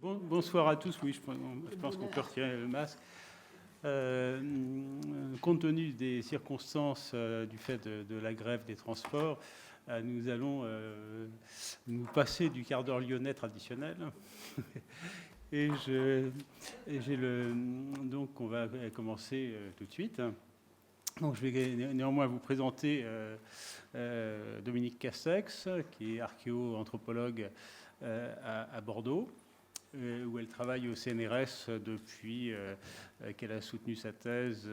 Bonsoir à tous. Oui, je pense qu'on peut retirer le masque. Compte tenu des circonstances du fait de la grève des transports, nous allons nous passer du quart d'heure lyonnais traditionnel. Donc on va commencer tout de suite. Donc je vais néanmoins vous présenter Dominique Castex, qui est archéo-anthropologue à Bordeaux, où elle travaille au CNRS depuis qu'elle a soutenu sa thèse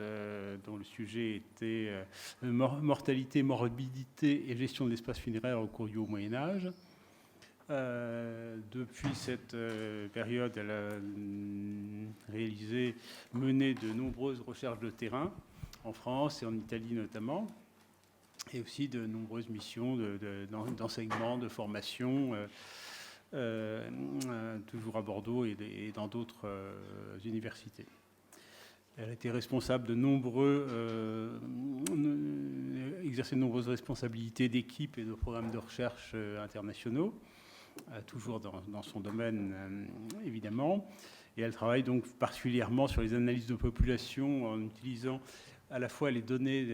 dont le sujet était mortalité, morbidité et gestion de l'espace funéraire au cours du Haut Moyen-Âge. Depuis cette période, elle a mené de nombreuses recherches de terrain en France et en Italie notamment, et aussi de nombreuses missions d'enseignement, de formation, toujours à Bordeaux et dans d'autres universités. Elle a été responsable exercé de nombreuses responsabilités d'équipe et de programmes de recherche internationaux, toujours dans son domaine évidemment. Et elle travaille donc particulièrement sur les analyses de population en utilisant à la fois les données,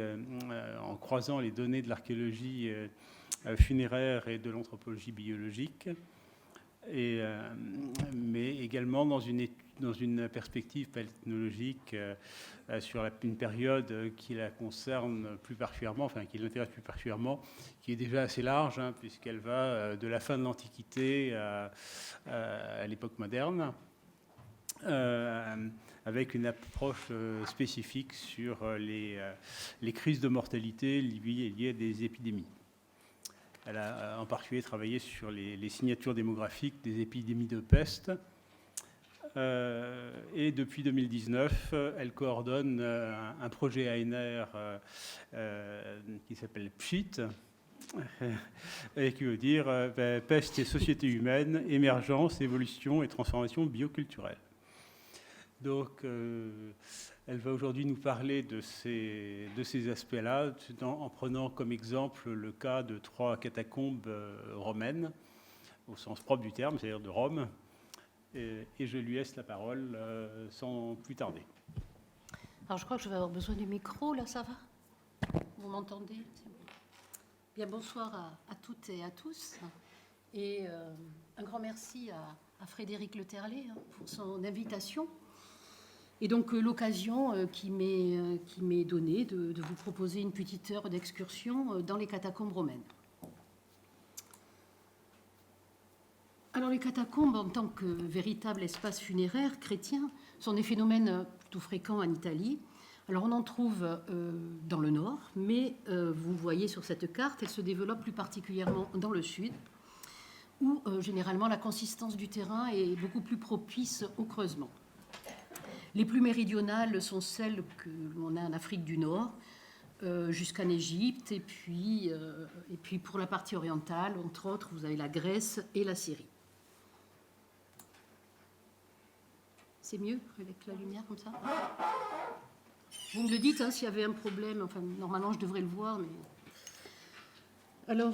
en croisant les données de l'archéologie funéraire et de l'anthropologie biologique, mais également dans une perspective paléontologique sur une période qui la concerne plus particulièrement, enfin qui l'intéresse plus particulièrement, qui est déjà assez large, puisqu'elle va de la fin de l'Antiquité à l'époque moderne, avec une approche spécifique sur les crises de mortalité liées à des épidémies. Elle a en particulier travaillé sur les signatures démographiques des épidémies de peste. Et depuis 2019, elle coordonne un projet ANR qui s'appelle PSHIT, et qui veut dire Peste et société humaine, émergence, évolution et transformation bioculturelle. Donc, elle va aujourd'hui nous parler de ces aspects-là, en prenant comme exemple le cas de 3 catacombes romaines, au sens propre du terme, c'est-à-dire de Rome. Et je lui laisse la parole sans plus tarder. Alors, je crois que je vais avoir besoin du micro, là, ça va? Vous m'entendez? Bien, bonsoir à toutes et à tous. Et un grand merci à Frédéric Leterlet pour son invitation. Et donc l'occasion qui m'est donnée de vous proposer une petite heure d'excursion dans les catacombes romaines. Alors les catacombes, en tant que véritable espace funéraire chrétien, sont des phénomènes plutôt fréquents en Italie. Alors on en trouve dans le nord, mais vous voyez sur cette carte, elle se développe plus particulièrement dans le sud, où généralement la consistance du terrain est beaucoup plus propice au creusement. Les plus méridionales sont celles que l'on a en Afrique du Nord, jusqu'en Égypte, et puis pour la partie orientale, entre autres, vous avez la Grèce et la Syrie. C'est mieux avec la lumière comme ça? Vous me le dites s'il y avait un problème. Enfin, normalement, je devrais le voir, mais... Alors,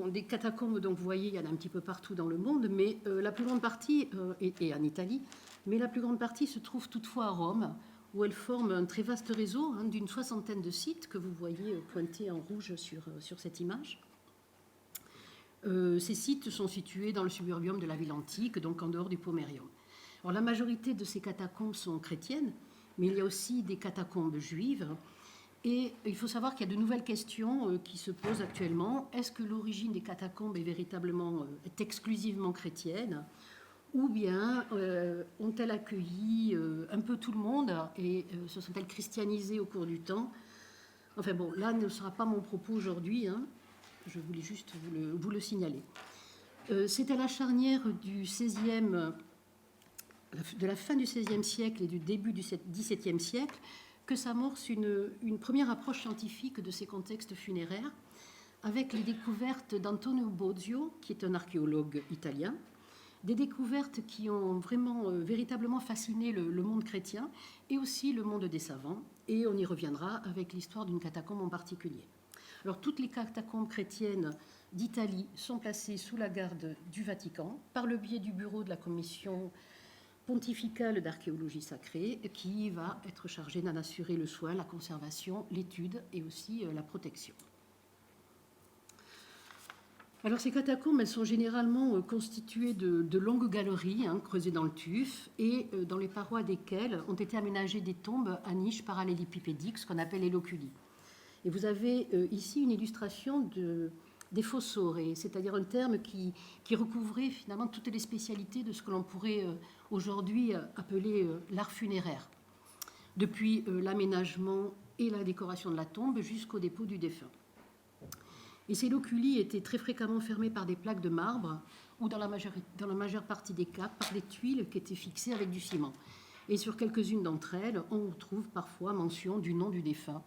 des catacombes, donc vous voyez, il y en a un petit peu partout dans le monde, mais la plus grande partie, et en Italie, mais la plus grande partie se trouve toutefois à Rome, où elle forme un très vaste réseau d'une 60aine de sites que vous voyez pointés en rouge sur cette image. Ces sites sont situés dans le suburbium de la ville antique, donc en dehors du Pomerium. Alors, la majorité de ces catacombes sont chrétiennes, mais il y a aussi des catacombes juives. Et il faut savoir qu'il y a de nouvelles questions qui se posent actuellement. Est-ce que l'origine des catacombes est exclusivement chrétienne, ou bien ont-elles accueilli un peu tout le monde et se sont-elles christianisées au cours du temps? Enfin bon, là ne sera pas mon propos aujourd'hui. Je voulais juste vous le signaler. C'est à la charnière de la fin du XVIe siècle et du début du XVIIe siècle que s'amorce une première approche scientifique de ces contextes funéraires, avec les découvertes d'Antonio Bozio, qui est un archéologue italien, des découvertes qui ont véritablement fasciné le monde chrétien et aussi le monde des savants, et on y reviendra avec l'histoire d'une catacombe en particulier. Alors, toutes les catacombes chrétiennes d'Italie sont placées sous la garde du Vatican par le biais du bureau de la commission pontificale d'archéologie sacrée qui va être chargée d'en assurer le soin, la conservation, l'étude et aussi la protection. Alors ces catacombes, elles sont généralement constituées de longues galeries creusées dans le tuf et dans les parois desquelles ont été aménagées des tombes à niches parallélépipédiques, ce qu'on appelle les loculi. Et vous avez ici une illustration des fossores, c'est-à-dire un terme qui recouvrait finalement toutes les spécialités de ce que l'on pourrait aujourd'hui appeler l'art funéraire, depuis l'aménagement et la décoration de la tombe jusqu'au dépôt du défunt. Et ces loculi étaient très fréquemment fermés par des plaques de marbre ou dans la majeure partie des cas par des tuiles qui étaient fixées avec du ciment. Et sur quelques-unes d'entre elles, on trouve parfois mention du nom du défunt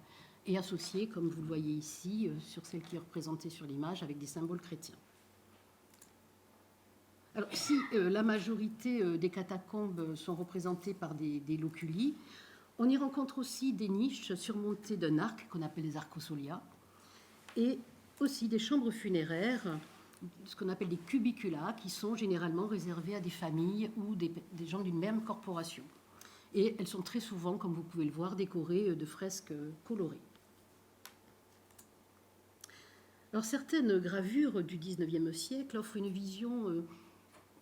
et associé, comme vous le voyez ici, sur celle qui est représentée sur l'image, avec des symboles chrétiens. Alors, si la majorité des catacombes sont représentées par des loculi, on y rencontre aussi des niches surmontées d'un arc qu'on appelle les arcosolia et aussi des chambres funéraires, ce qu'on appelle des cubicula, qui sont généralement réservées à des familles ou des gens d'une même corporation. Et elles sont très souvent, comme vous pouvez le voir, décorées de fresques colorées. Alors, certaines gravures du XIXe siècle offrent une vision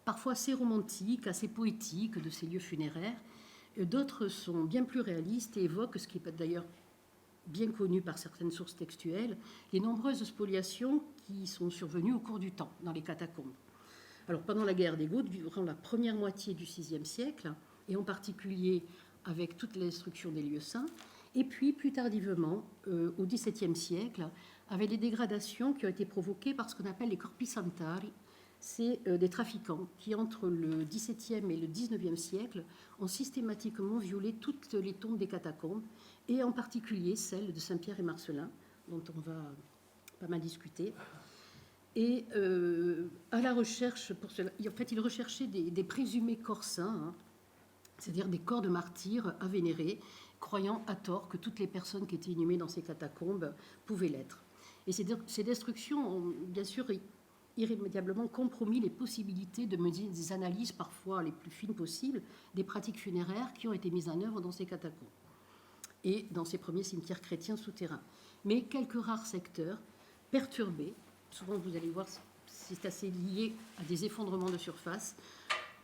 parfois assez romantique, assez poétique de ces lieux funéraires. D'autres sont bien plus réalistes et évoquent, ce qui est d'ailleurs bien connu par certaines sources textuelles, les nombreuses spoliations qui sont survenues au cours du temps dans les catacombes. Alors, pendant la guerre des Goths, durant la première moitié du VIe siècle, et en particulier avec toute la destruction des lieux saints, et puis plus tardivement, au XVIIe siècle, avec les dégradations qui ont été provoquées par ce qu'on appelle les corpi santari. C'est des trafiquants qui, entre le XVIIe et le XIXe siècle, ont systématiquement violé toutes les tombes des catacombes, et en particulier celle de Saint-Pierre et Marcellin, dont on va pas mal discuter. Et à la recherche, pour cela, en fait, ils recherchaient des présumés corps saints, c'est-à-dire des corps de martyrs à vénérer, croyant à tort que toutes les personnes qui étaient inhumées dans ces catacombes pouvaient l'être. Et ces destructions ont bien sûr irrémédiablement compromis les possibilités de mener des analyses parfois les plus fines possibles des pratiques funéraires qui ont été mises en œuvre dans ces catacombes et dans ces premiers cimetières chrétiens souterrains. Mais quelques rares secteurs perturbés, souvent vous allez voir c'est assez lié à des effondrements de surface,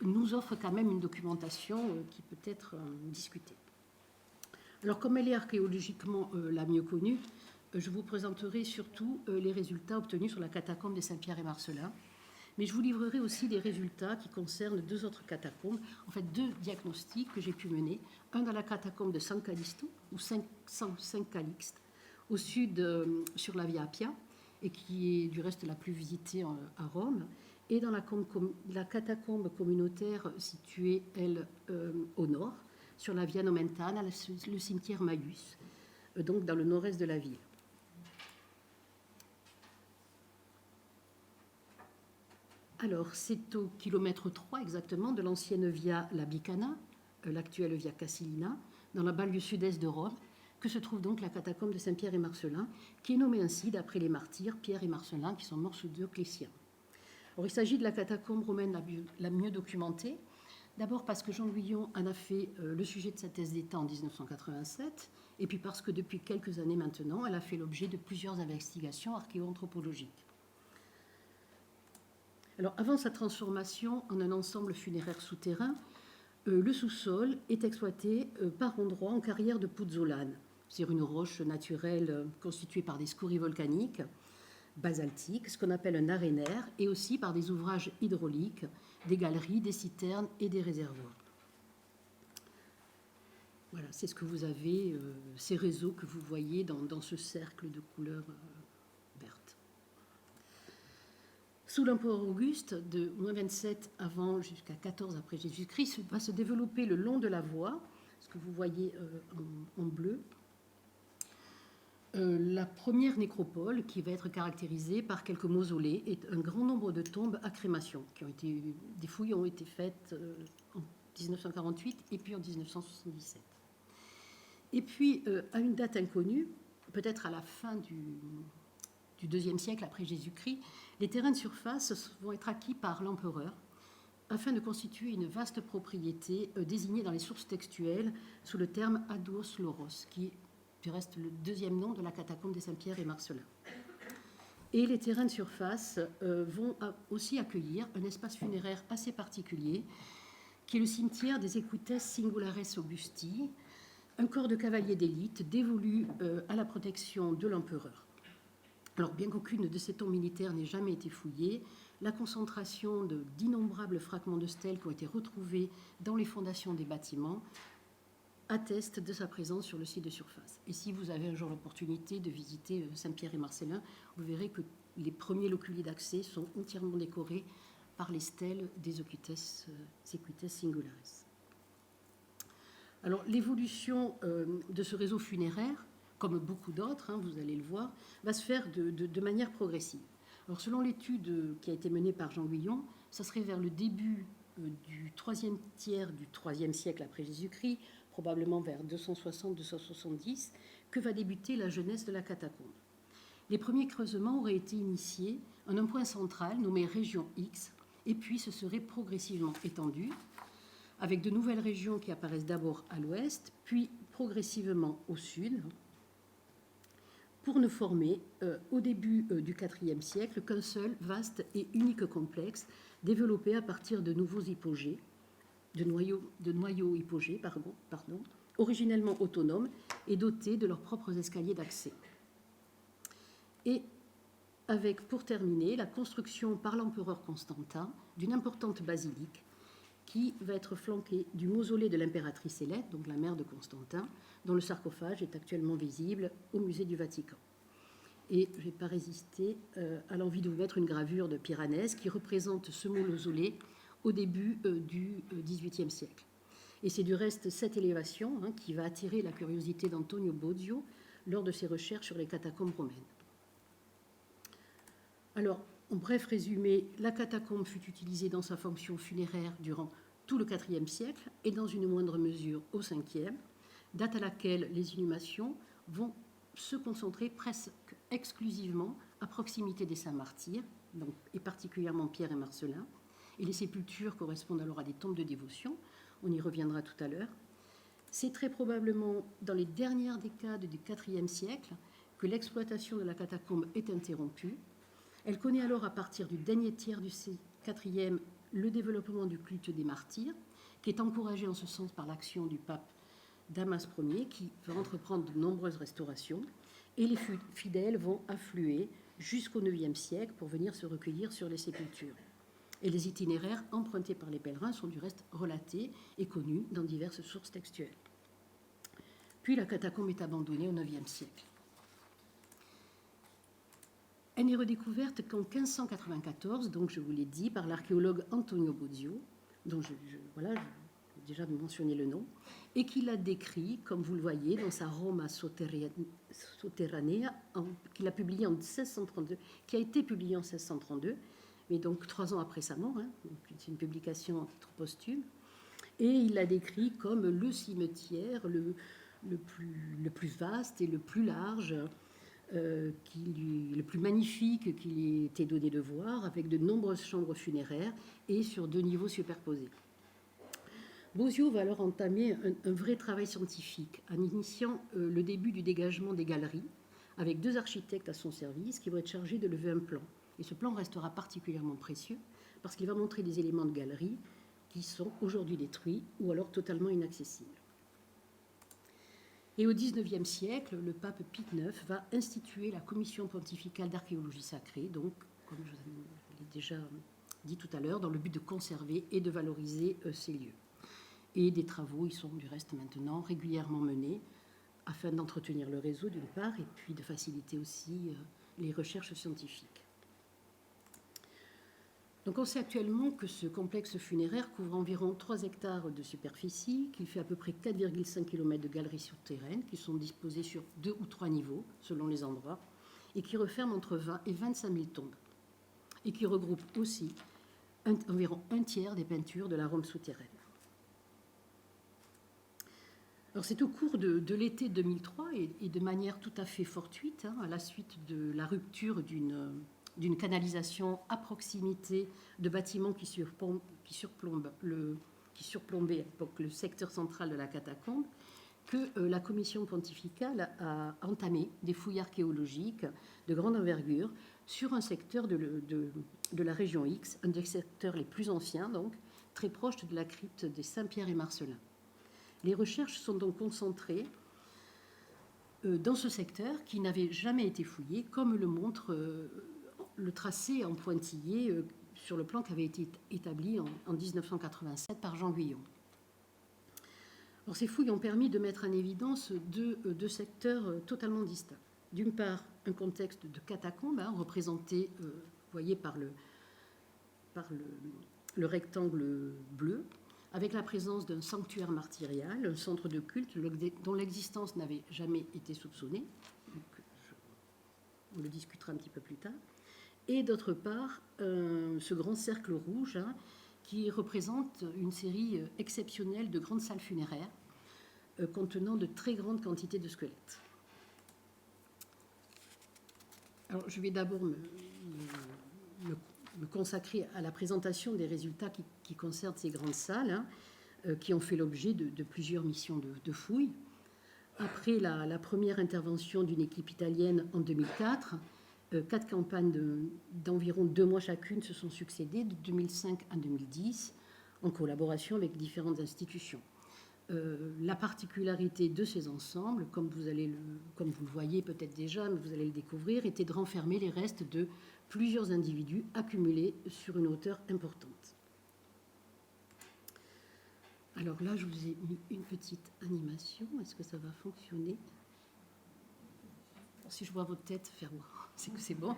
nous offrent quand même une documentation qui peut être discutée. Alors comme elle est archéologiquement la mieux connue, je vous présenterai surtout les résultats obtenus sur la catacombe des Saint-Pierre et Marcellin, mais je vous livrerai aussi des résultats qui concernent deux autres catacombes, en fait deux diagnostics que j'ai pu mener, un dans la catacombe de San Calixto, ou Saint Calixte, au sud sur la Via Appia, et qui est du reste la plus visitée à Rome, et dans la catacombe communautaire située, elle, au nord, sur la Via Nomentana, le cimetière Maius, donc dans le nord-est de la ville. Alors, c'est au kilomètre 3 exactement de l'ancienne Via Labicana, l'actuelle Via Casilina, dans la banlieue sud-est de Rome, que se trouve donc la catacombe de Saint-Pierre et Marcellin, qui est nommée ainsi d'après les martyrs Pierre et Marcellin, qui sont morts sous Dioclétien. Alors, il s'agit de la catacombe romaine la mieux documentée, d'abord parce que Jean Guyon en a fait le sujet de sa thèse d'État en 1987, et puis parce que depuis quelques années maintenant, elle a fait l'objet de plusieurs investigations archéo-anthropologiques. Alors, avant sa transformation en un ensemble funéraire souterrain, le sous-sol est exploité par endroits en carrière de puzzolane, c'est-à-dire une roche naturelle constituée par des scories volcaniques, basaltiques, ce qu'on appelle un arénaire, et aussi par des ouvrages hydrauliques, des galeries, des citernes et des réservoirs. Voilà, c'est ce que vous avez, ces réseaux que vous voyez dans ce cercle de couleur verte. Sous l'empereur Auguste, de moins 27 avant jusqu'à 14 après Jésus-Christ, va se développer le long de la voie, ce que vous voyez en bleu, la première nécropole qui va être caractérisée par quelques mausolées et un grand nombre de tombes à crémation. Des fouilles ont été faites en 1948 et puis en 1977. Et puis, à une date inconnue, peut-être à la fin du IIe siècle après Jésus-Christ, les terrains de surface vont être acquis par l'empereur afin de constituer une vaste propriété désignée dans les sources textuelles sous le terme Aduos Loros, qui reste le deuxième nom de la catacombe des Saint-Pierre et Marcellin. Et les terrains de surface vont aussi accueillir un espace funéraire assez particulier, qui est le cimetière des Equites Singulares Augusti, un corps de cavaliers d'élite dévolu à la protection de l'empereur. Alors, bien qu'aucune de ces tombes militaires n'ait jamais été fouillée, la concentration d'innombrables fragments de stèles qui ont été retrouvés dans les fondations des bâtiments atteste de sa présence sur le site de surface. Et si vous avez un jour l'opportunité de visiter Saint-Pierre et Marcellin, vous verrez que les premiers loculi d'accès sont entièrement décorés par les stèles des Equites Singulares. Alors, l'évolution de ce réseau funéraire, comme beaucoup d'autres, vous allez le voir, va se faire de manière progressive. Alors, selon l'étude qui a été menée par Jean Guyon, ça serait vers le début du troisième tiers du IIIe siècle après Jésus-Christ, probablement vers 260-270, que va débuter la jeunesse de la catacombe. Les premiers creusements auraient été initiés en un point central nommé région X, et puis se seraient progressivement étendus, avec de nouvelles régions qui apparaissent d'abord à l'ouest, puis progressivement au sud, pour ne former, au début du IVe siècle, qu'un seul vaste et unique complexe développé à partir de nouveaux hypogées, de noyaux hypogées, originellement autonomes et dotés de leurs propres escaliers d'accès. Et avec, pour terminer, la construction par l'empereur Constantin d'une importante basilique qui va être flanquée du mausolée de l'impératrice Hélène, donc la mère de Constantin, dont le sarcophage est actuellement visible au musée du Vatican. Et je n'ai pas résisté à l'envie de vous mettre une gravure de Piranèse qui représente ce mausolée au début du XVIIIe siècle. Et c'est du reste cette élévation qui va attirer la curiosité d'Antonio Bozio lors de ses recherches sur les catacombes romaines. Alors, en bref résumé, la catacombe fut utilisée dans sa fonction funéraire durant tout le IVe siècle et dans une moindre mesure au Ve, date à laquelle les inhumations vont se concentrer presque exclusivement à proximité des saints martyrs, donc, et particulièrement Pierre et Marcellin, et les sépultures correspondent alors à des tombes de dévotion. On y reviendra tout à l'heure. C'est très probablement dans les dernières décades du IVe siècle que l'exploitation de la catacombe est interrompue. Elle connaît alors à partir du dernier tiers du IVe le développement du culte des martyrs, qui est encouragé en ce sens par l'action du pape Damas Ier, qui va entreprendre de nombreuses restaurations, et les fidèles vont affluer jusqu'au IXe siècle pour venir se recueillir sur les sépultures. Et les itinéraires empruntés par les pèlerins sont du reste relatés et connus dans diverses sources textuelles. Puis la catacombe est abandonnée au IXe siècle. Elle n'est redécouverte qu'en 1594, donc je vous l'ai dit, par l'archéologue Antonio Bozio, dont j'ai déjà mentionné le nom, et qui l'a décrit, comme vous le voyez, dans sa Roma Sotterranea, qu'il a publié en 1632, qui a été publié en 1632, mais donc 3 ans après sa mort, c'est une publication en titre posthume, et il l'a décrit comme le cimetière le plus vaste et le plus large, le plus magnifique qu'il ait été donné de voir, avec de nombreuses chambres funéraires et sur 2 niveaux superposés. Bozio va alors entamer un vrai travail scientifique en initiant le début du dégagement des galeries, avec 2 architectes à son service qui vont être chargés de lever un plan. Et ce plan restera particulièrement précieux parce qu'il va montrer des éléments de galerie qui sont aujourd'hui détruits ou alors totalement inaccessibles. Et au XIXe siècle, le pape Pie IX va instituer la commission pontificale d'archéologie sacrée, donc, comme je l'ai déjà dit tout à l'heure, dans le but de conserver et de valoriser ces lieux. Et des travaux y sont du reste maintenant régulièrement menés afin d'entretenir le réseau d'une part et puis de faciliter aussi les recherches scientifiques. Donc on sait actuellement que ce complexe funéraire couvre environ 3 hectares de superficie, qu'il fait à peu près 4,5 km de galeries souterraines qui sont disposées sur 2 ou 3 niveaux selon les endroits et qui referment entre 20 et 25 000 tombes et qui regroupe aussi environ un tiers des peintures de la Rome souterraine. Alors c'est au cours de l'été 2003 et de manière tout à fait fortuite, à la suite de la rupture d'une canalisation à proximité de bâtiments qui surplombaient à l'époque le secteur central de la catacombe, que la commission pontificale a entamé des fouilles archéologiques de grande envergure sur un secteur de la région X, un des secteurs les plus anciens, donc très proche de la crypte des Saint-Pierre et Marcellin. Les recherches sont donc concentrées dans ce secteur qui n'avait jamais été fouillé, comme le montre le tracé en pointillé sur le plan qui avait été établi en 1987 par Jean Guyon. Alors, ces fouilles ont permis de mettre en évidence deux secteurs totalement distincts. D'une part, un contexte de catacombe, représenté, vous voyez, par le rectangle bleu, avec la présence d'un sanctuaire martyrial, un centre de culte dont l'existence n'avait jamais été soupçonnée. On le discutera un petit peu plus tard. Et d'autre part, ce grand cercle rouge qui représente une série exceptionnelle de grandes salles funéraires contenant de très grandes quantités de squelettes. Alors, je vais d'abord me consacrer à la présentation des résultats qui concernent ces grandes salles, qui ont fait l'objet de plusieurs missions de fouilles. Après la première intervention d'une équipe italienne en 2004, 4 campagnes d'environ 2 mois chacune se sont succédées de 2005 à 2010, en collaboration avec différentes institutions. La particularité de ces ensembles, comme vous le voyez peut-être déjà, mais vous allez le découvrir, était de renfermer les restes de plusieurs individus accumulés sur une hauteur importante. Alors là, je vous ai mis une petite animation. Est-ce que ça va fonctionner? Si je vois votre tête faire « c'est que c'est bon ».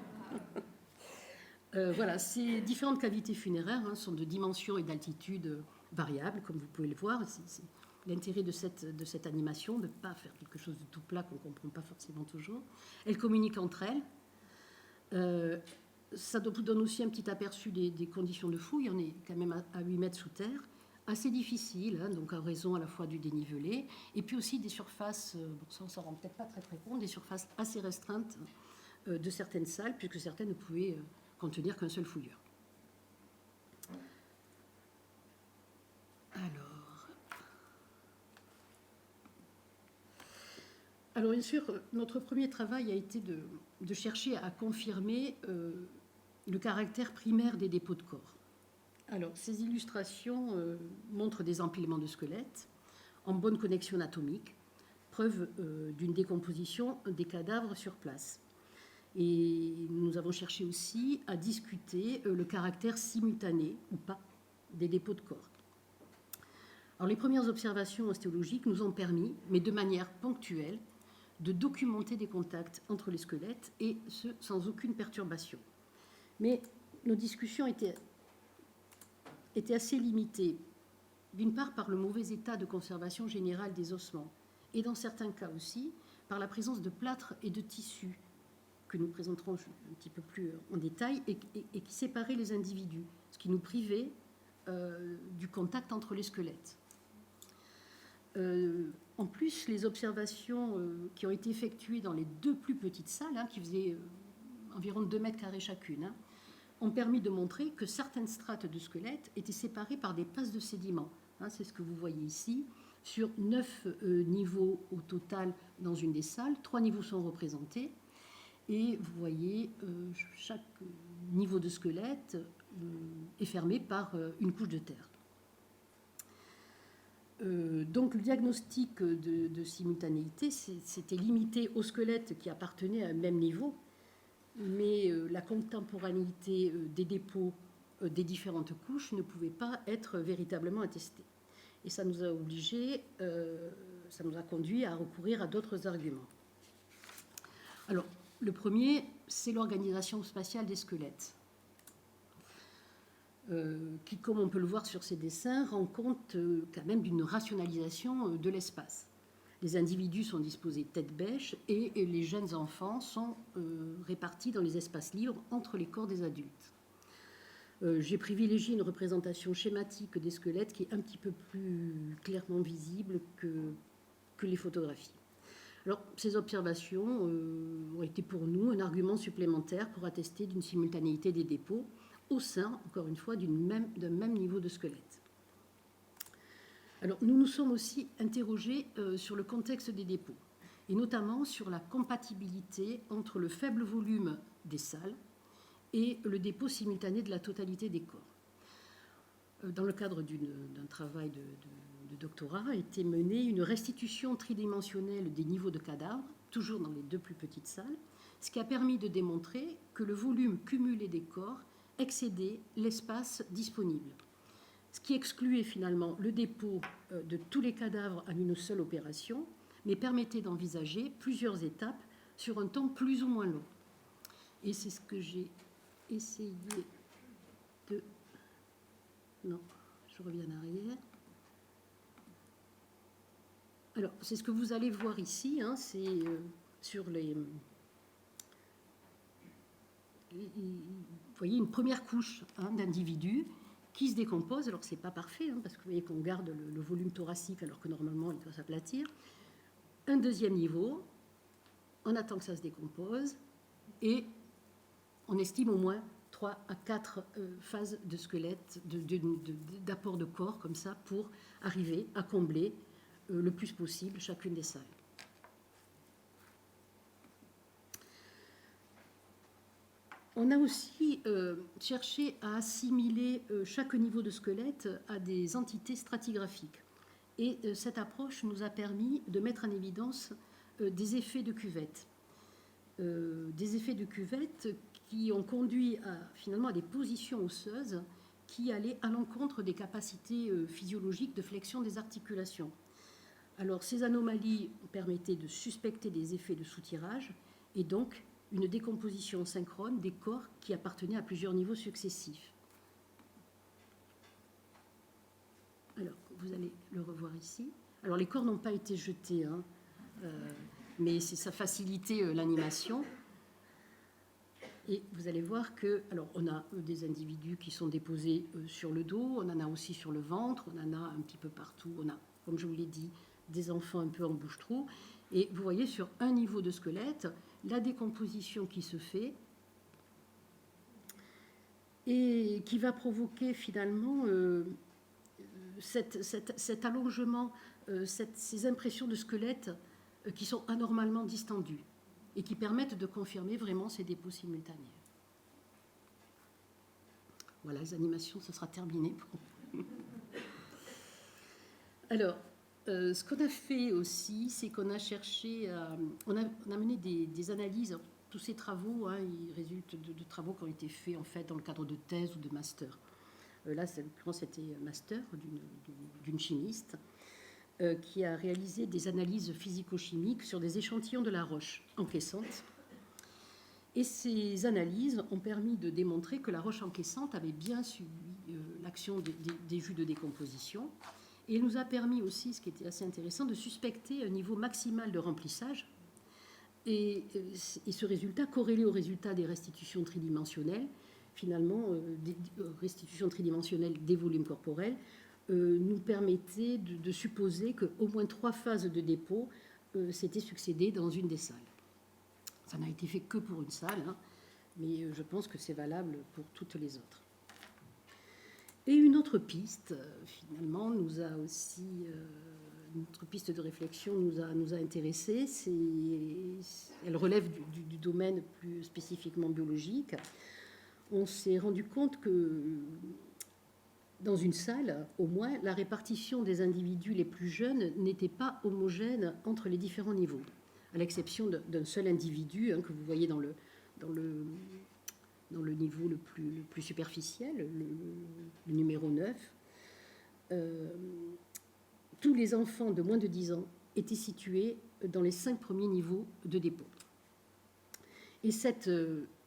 Voilà, ces différentes cavités funéraires sont de dimensions et d'altitude variables, comme vous pouvez le voir. C'est l'intérêt de cette animation, de ne pas faire quelque chose de tout plat qu'on ne comprend pas forcément toujours. Elles communiquent entre elles. Ça vous donne aussi un petit aperçu des conditions de fouille. On est quand même à 8 mètres sous terre, assez difficile, donc en raison à la fois du dénivelé, et puis aussi des surfaces, ça on s'en rend peut-être pas très très compte, des surfaces assez restreintes de certaines salles, puisque certaines ne pouvaient contenir qu'un seul fouilleur. Alors bien sûr, notre premier travail a été de chercher à confirmer le caractère primaire des dépôts de corps. Alors, ces illustrations montrent des empilements de squelettes en bonne connexion anatomique, preuve d'une décomposition des cadavres sur place. Et nous avons cherché aussi à discuter le caractère simultané ou pas des dépôts de corps. Alors, les premières observations ostéologiques nous ont permis, mais de manière ponctuelle, de documenter des contacts entre les squelettes, et ce, sans aucune perturbation. Mais nos discussions étaient assez limitées, d'une part par le mauvais état de conservation générale des ossements, et dans certains cas aussi par la présence de plâtre et de tissus, que nous présenterons un petit peu plus en détail, et qui séparaient les individus, ce qui nous privait du contact entre les squelettes. En plus, les observations qui ont été effectuées dans les 2 plus petites salles, qui faisaient environ 2 mètres carrés chacune, ont permis de montrer que certaines strates de squelettes étaient séparées par des passes de sédiments. C'est ce que vous voyez ici. Sur 9 niveaux au total dans une des salles, 3 niveaux sont représentés. Et vous voyez, chaque niveau de squelette est fermé par une couche de terre. Donc le diagnostic de simultanéité s'était limité aux squelettes qui appartenaient à un même niveau, mais la contemporanéité des dépôts des différentes couches ne pouvait pas être véritablement attestée. Et ça nous a obligés, ça nous a conduit à recourir à d'autres arguments. Alors, le premier, c'est l'organisation spatiale des squelettes, qui, comme on peut le voir sur ces dessins, rend compte quand même d'une rationalisation de l'espace. Les individus sont disposés tête bêche et les jeunes enfants sont répartis dans les espaces libres entre les corps des adultes. J'ai privilégié une représentation schématique des squelettes qui est un petit peu plus clairement visible que que les photographies. Alors, ces observations ont été pour nous un argument supplémentaire pour attester d'une simultanéité des dépôts au sein, encore une fois, d'un même niveau de squelette. Alors, nous nous sommes aussi interrogés sur le contexte des dépôts, et notamment sur la compatibilité entre le faible volume des salles et le dépôt simultané de la totalité des corps. Dans le cadre d'un travail de doctorat, a été menée une restitution tridimensionnelle des niveaux de cadavres, toujours dans les 2 plus petites salles, ce qui a permis de démontrer que le volume cumulé des corps excédait l'espace disponible, ce qui excluait finalement le dépôt de tous les cadavres en une seule opération, mais permettait d'envisager plusieurs étapes sur un temps plus ou moins long. Et c'est ce que j'ai essayé de... Non, je reviens en arrière. Alors, c'est ce que vous allez voir ici, hein, c'est sur les... Vous voyez une première couche d'individus qui se décompose. Alors, ce n'est pas parfait, hein, parce que vous voyez qu'on garde le volume thoracique alors que normalement, il doit s'aplatir. Un deuxième niveau, on attend que ça se décompose, et on estime au moins 3 à 4 phases de squelette, d'apport de corps, comme ça, pour arriver à combler le plus possible chacune des salles. On a aussi cherché à assimiler chaque niveau de squelette à des entités stratigraphiques. Et cette approche nous a permis de mettre en évidence des effets de cuvette. Des effets de cuvette qui ont conduit finalement à des positions osseuses qui allaient à l'encontre des capacités physiologiques de flexion des articulations. Alors, ces anomalies permettaient de suspecter des effets de soutirage et donc une décomposition synchrone des corps qui appartenaient à plusieurs niveaux successifs. Alors, vous allez le revoir ici. Alors, les corps n'ont pas été jetés, hein, mais ça facilitait l'animation. Et vous allez voir que, alors, on a des individus qui sont déposés sur le dos, on en a aussi sur le ventre, on en a un petit peu partout. On a, comme je vous l'ai dit, des enfants un peu en bouche-trou. Et vous voyez sur un niveau de squelette la décomposition qui se fait et qui va provoquer finalement cet allongement, ces impressions de squelette qui sont anormalement distendues et qui permettent de confirmer vraiment ces dépôts simultanés. Voilà, les animations, ça sera terminé. Alors, ce qu'on a fait aussi, c'est qu'on a cherché, on a mené des analyses. Tous ces travaux, hein, ils résultent de travaux qui ont été faits en fait dans le cadre de thèse ou de master. Là, c'était un master d'une chimiste qui a réalisé des analyses physico-chimiques sur des échantillons de la roche encaissante. Et ces analyses ont permis de démontrer que la roche encaissante avait bien subi l'action des jus de décomposition. Et il nous a permis aussi, ce qui était assez intéressant, de suspecter un niveau maximal de remplissage. Et ce résultat, corrélé au résultat des restitutions tridimensionnelles, finalement, des restitutions tridimensionnelles des volumes corporels, nous permettait de supposer qu'au moins 3 phases de dépôt s'étaient succédées dans une des salles. Ça n'a été fait que pour une salle, hein, mais je pense que c'est valable pour toutes les autres. Et une autre piste, finalement, nous a aussi, notre piste de réflexion nous a intéressés. Elle relève du domaine plus spécifiquement biologique. On s'est rendu compte que dans une salle, au moins, la répartition des individus les plus jeunes n'était pas homogène entre les différents niveaux, à l'exception d'un seul individu, hein, que vous voyez dans le niveau le plus superficiel, le numéro 9. Tous les enfants de moins de 10 ans étaient situés dans les 5 premiers niveaux de dépôt. Et cette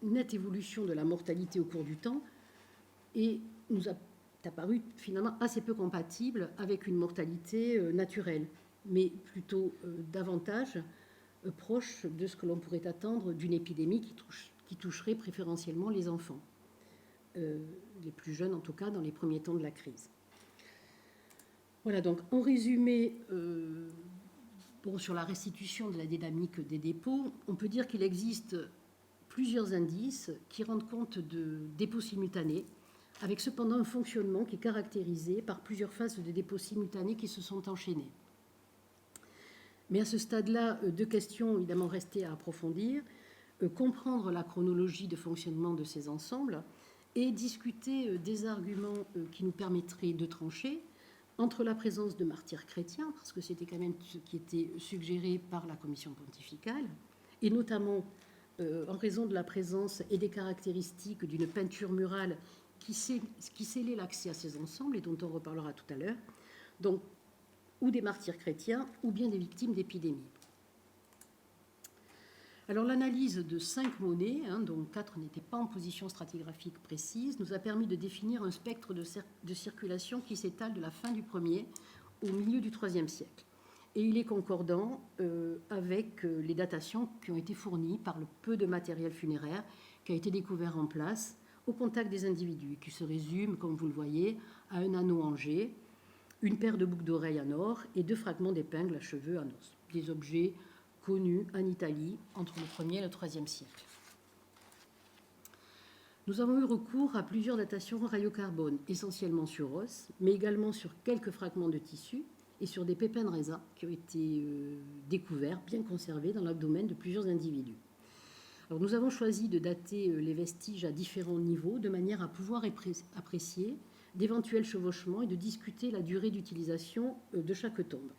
nette évolution de la mortalité au cours du temps nous a apparu finalement assez peu compatible avec une mortalité naturelle, mais plutôt davantage proche de ce que l'on pourrait attendre d'une épidémie qui toucherait préférentiellement les enfants, les plus jeunes en tout cas, dans les premiers temps de la crise. Voilà, donc en résumé, Bon, sur la restitution de la dynamique des dépôts, on peut dire qu'il existe plusieurs indices qui rendent compte de dépôts simultanés, avec cependant un fonctionnement qui est caractérisé par plusieurs phases de dépôts simultanés qui se sont enchaînées. Mais à ce stade-là, deux questions évidemment restaient à approfondir. Comprendre la chronologie de fonctionnement de ces ensembles et discuter des arguments qui nous permettraient de trancher entre la présence de martyrs chrétiens, parce que c'était quand même ce qui était suggéré par la commission pontificale, et notamment en raison de la présence et des caractéristiques d'une peinture murale qui scellait l'accès à ces ensembles, et dont on reparlera tout à l'heure, donc ou des martyrs chrétiens, ou bien des victimes d'épidémies. Alors l'analyse de 5 monnaies, dont 4 n'étaient pas en position stratigraphique précise, nous a permis de définir un spectre de circulation qui s'étale de la fin du 1er au milieu du 3e siècle. Et il est concordant avec les datations qui ont été fournies par le peu de matériel funéraire qui a été découvert en place au contact des individus, qui se résume, comme vous le voyez, à un anneau en jet, une paire de boucles d'oreilles en or et 2 fragments d'épingles à cheveux en os. Des objets connus en Italie entre le 1er et le 3e siècle. Nous avons eu recours à plusieurs datations radiocarbone, essentiellement sur os, mais également sur quelques fragments de tissu et sur des pépins de raisin qui ont été découverts, bien conservés dans l'abdomen de plusieurs individus. Alors, nous avons choisi de dater les vestiges à différents niveaux de manière à pouvoir apprécier d'éventuels chevauchements et de discuter la durée d'utilisation de chaque tombe.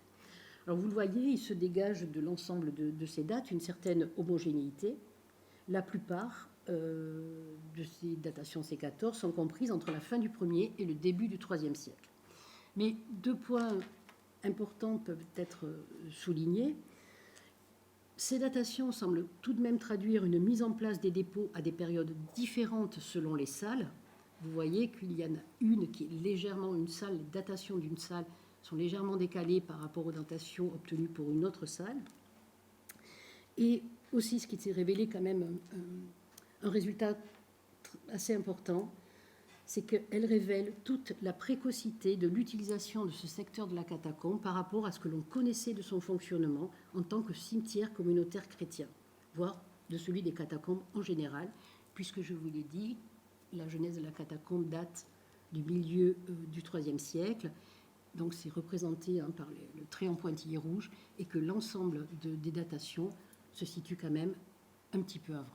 Alors vous le voyez, il se dégage de l'ensemble de ces dates une certaine homogénéité. La plupart de ces datations C14 sont comprises entre la fin du 1er et le début du 3e siècle. Mais 2 points importants peuvent être soulignés. Ces datations semblent tout de même traduire une mise en place des dépôts à des périodes différentes selon les salles. Vous voyez qu'il y en a une qui est légèrement une salle, les datations d'une salle sont légèrement décalées par rapport aux datations obtenues pour une autre salle. Et aussi, ce qui s'est révélé quand même un résultat assez important, c'est qu'elle révèle toute la précocité de l'utilisation de ce secteur de la catacombe par rapport à ce que l'on connaissait de son fonctionnement en tant que cimetière communautaire chrétien, voire de celui des catacombes en général, puisque je vous l'ai dit, la genèse de la catacombe date du milieu du IIIe siècle. Donc c'est représenté par le trait en pointillé rouge et que l'ensemble des datations se situe quand même un petit peu avant.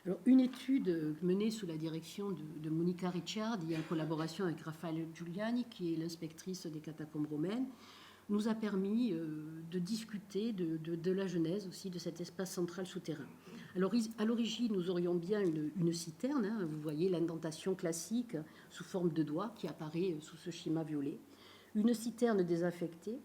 Alors, une étude menée sous la direction de Monica Ricciardi en collaboration avec Raffaele Giuliani, qui est l'inspectrice des catacombes romaines, nous a permis de discuter de la genèse aussi de cet espace central souterrain. Alors, à l'origine, nous aurions bien une citerne, vous voyez l'indentation classique sous forme de doigt qui apparaît sous ce schéma violet. Une citerne désaffectée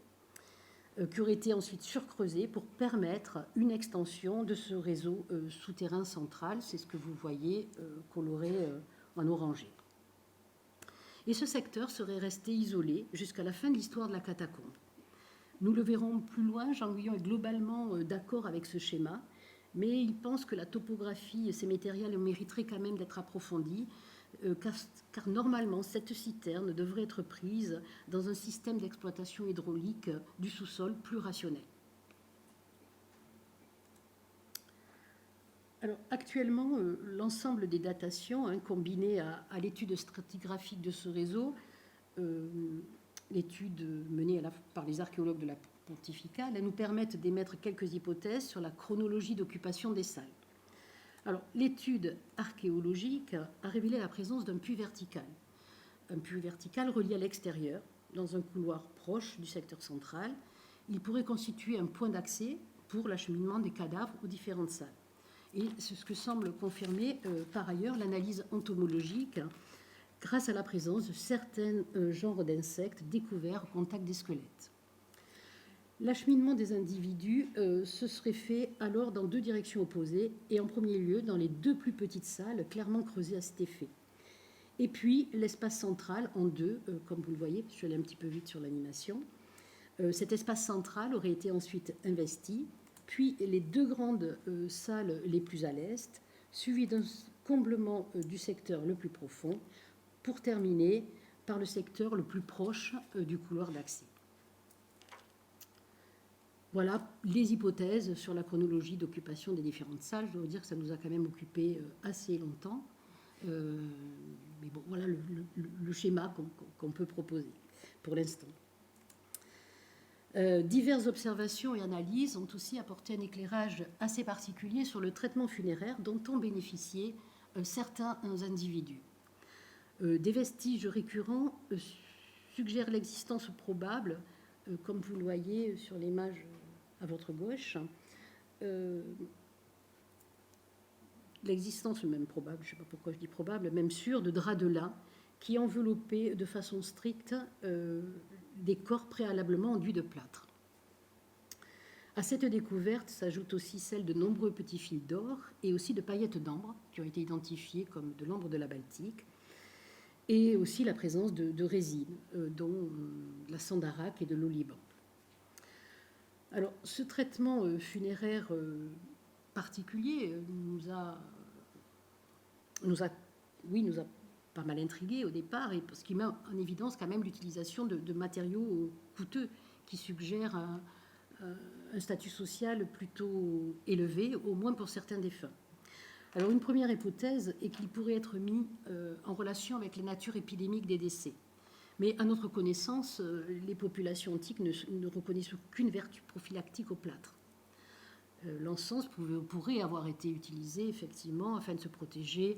qui aurait été ensuite surcreusée pour permettre une extension de ce réseau souterrain central. C'est ce que vous voyez coloré en orangé. Et ce secteur serait resté isolé jusqu'à la fin de l'histoire de la catacombe. Nous le verrons plus loin, Jean Guyon est globalement d'accord avec ce schéma, mais il pense que la topographie sémétérielle mériterait quand même d'être approfondie, car normalement, cette citerne devrait être prise dans un système d'exploitation hydraulique du sous-sol plus rationnel. Alors, actuellement, l'ensemble des datations, combinées à l'étude stratigraphique de ce réseau, l'étude menée par les archéologues de la pontificale, nous permettent d'émettre quelques hypothèses sur la chronologie d'occupation des salles. Alors, l'étude archéologique a révélé la présence d'un puits vertical. Un puits vertical relié à l'extérieur, dans un couloir proche du secteur central. Il pourrait constituer un point d'accès pour l'acheminement des cadavres aux différentes salles. Et c'est ce que semble confirmer par ailleurs l'analyse entomologique grâce à la présence de certains genres d'insectes découverts au contact des squelettes. L'acheminement des individus se serait fait alors dans 2 directions opposées et en premier lieu dans les 2 plus petites salles clairement creusées à cet effet. Et puis l'espace central en 2, comme vous le voyez, je suis allée un petit peu vite sur l'animation. Cet espace central aurait été ensuite investi, puis les 2 grandes salles les plus à l'est, suivies d'un comblement du secteur le plus profond, pour terminer par le secteur le plus proche du couloir d'accès. Voilà les hypothèses sur la chronologie d'occupation des différentes salles. Je dois vous dire que ça nous a quand même occupé assez longtemps. Mais bon, voilà le schéma qu'on peut proposer pour l'instant. Diverses observations et analyses ont aussi apporté un éclairage assez particulier sur le traitement funéraire dont ont bénéficié certains individus. Des vestiges récurrents suggèrent l'existence probable, comme vous le voyez sur l'image à votre gauche, l'existence même probable, je ne sais pas pourquoi je dis probable, même sûre, de draps de lin qui enveloppaient de façon stricte des corps préalablement enduits de plâtre. À cette découverte s'ajoute aussi celle de nombreux petits fils d'or et aussi de paillettes d'ambre qui ont été identifiées comme de l'ambre de la Baltique, et aussi la présence de résine, dont la sandaraque et de l'oliban. Alors, ce traitement funéraire particulier nous a pas mal intrigués au départ, et parce qu'il met en évidence quand même l'utilisation de matériaux coûteux qui suggèrent un statut social plutôt élevé, au moins pour certains défunts. Alors, une première hypothèse est qu'il pourrait être mis en relation avec la nature épidémique des décès. Mais à notre connaissance, les populations antiques ne reconnaissent aucune vertu prophylactique au plâtre. L'encens pourrait avoir été utilisé effectivement afin de se protéger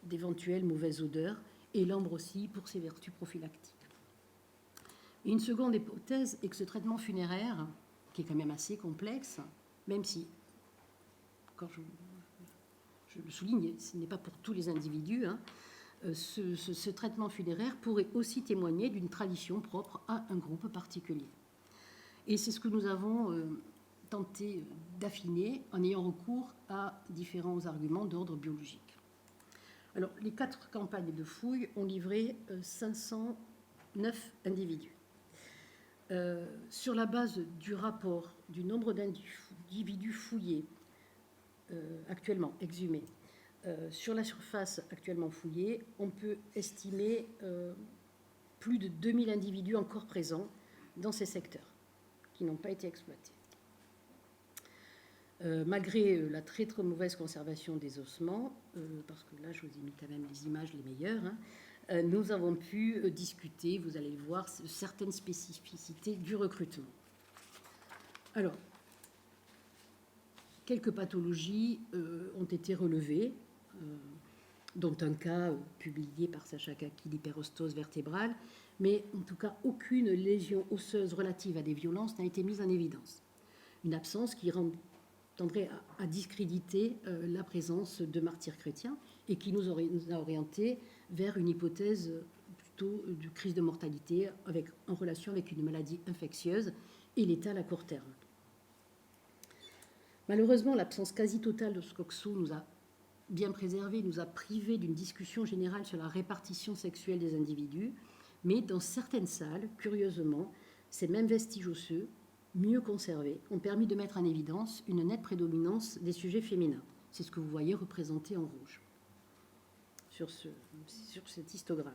d'éventuelles mauvaises odeurs, et l'ambre aussi pour ses vertus prophylactiques. Et une seconde hypothèse est que ce traitement funéraire, qui est quand même assez complexe, même si, quand je le souligne, ce n'est pas pour tous les individus, ce traitement funéraire pourrait aussi témoigner d'une tradition propre à un groupe particulier. Et c'est ce que nous avons tenté d'affiner en ayant recours à différents arguments d'ordre biologique. Alors, les 4 campagnes de fouilles ont livré 509 individus. Sur la base du rapport du nombre d'individus fouillés, actuellement exhumés, sur la surface actuellement fouillée, on peut estimer plus de 2000 individus encore présents dans ces secteurs qui n'ont pas été exploités. Malgré la très très mauvaise conservation des ossements, parce que là je vous ai mis quand même les images les meilleures, nous avons pu discuter, vous allez le voir, certaines spécificités du recrutement. Alors, quelques pathologies ont été relevées, dont un cas publié par Sacha Kaki d'hyperostose vertébrale, mais en tout cas aucune lésion osseuse relative à des violences n'a été mise en évidence. Une absence qui tendrait à discréditer la présence de martyrs chrétiens et qui nous a orientés vers une hypothèse plutôt de crise de mortalité en relation avec une maladie infectieuse et létale à court terme. Malheureusement, l'absence quasi totale de Scoxo nous a bien préservé, nous a privé d'une discussion générale sur la répartition sexuelle des individus, mais dans certaines salles, curieusement, ces mêmes vestiges osseux, mieux conservés, ont permis de mettre en évidence une nette prédominance des sujets féminins. C'est ce que vous voyez représenté en rouge sur cet histogramme.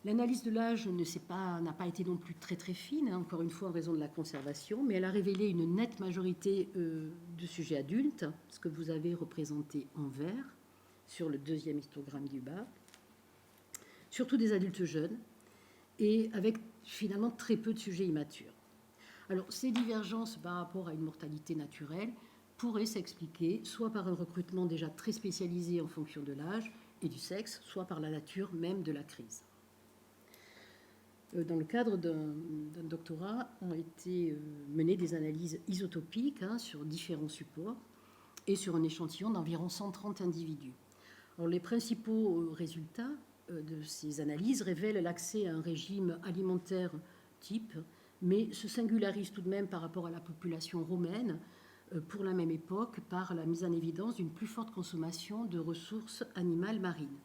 L'analyse de l'âge n'a pas été non plus très très fine, encore une fois en raison de la conservation, mais elle a révélé une nette majorité de sujets adultes, ce que vous avez représenté en vert sur le deuxième histogramme du bas, surtout des adultes jeunes, et avec finalement très peu de sujets immatures. Alors, ces divergences par rapport à une mortalité naturelle pourraient s'expliquer soit par un recrutement déjà très spécialisé en fonction de l'âge et du sexe, soit par la nature même de la crise. Dans le cadre d'un doctorat, ont été menées des analyses isotopiques sur différents supports et sur un échantillon d'environ 130 individus. Alors, les principaux résultats de ces analyses révèlent l'accès à un régime alimentaire type, mais se singularisent tout de même par rapport à la population romaine pour la même époque par la mise en évidence d'une plus forte consommation de ressources animales marines.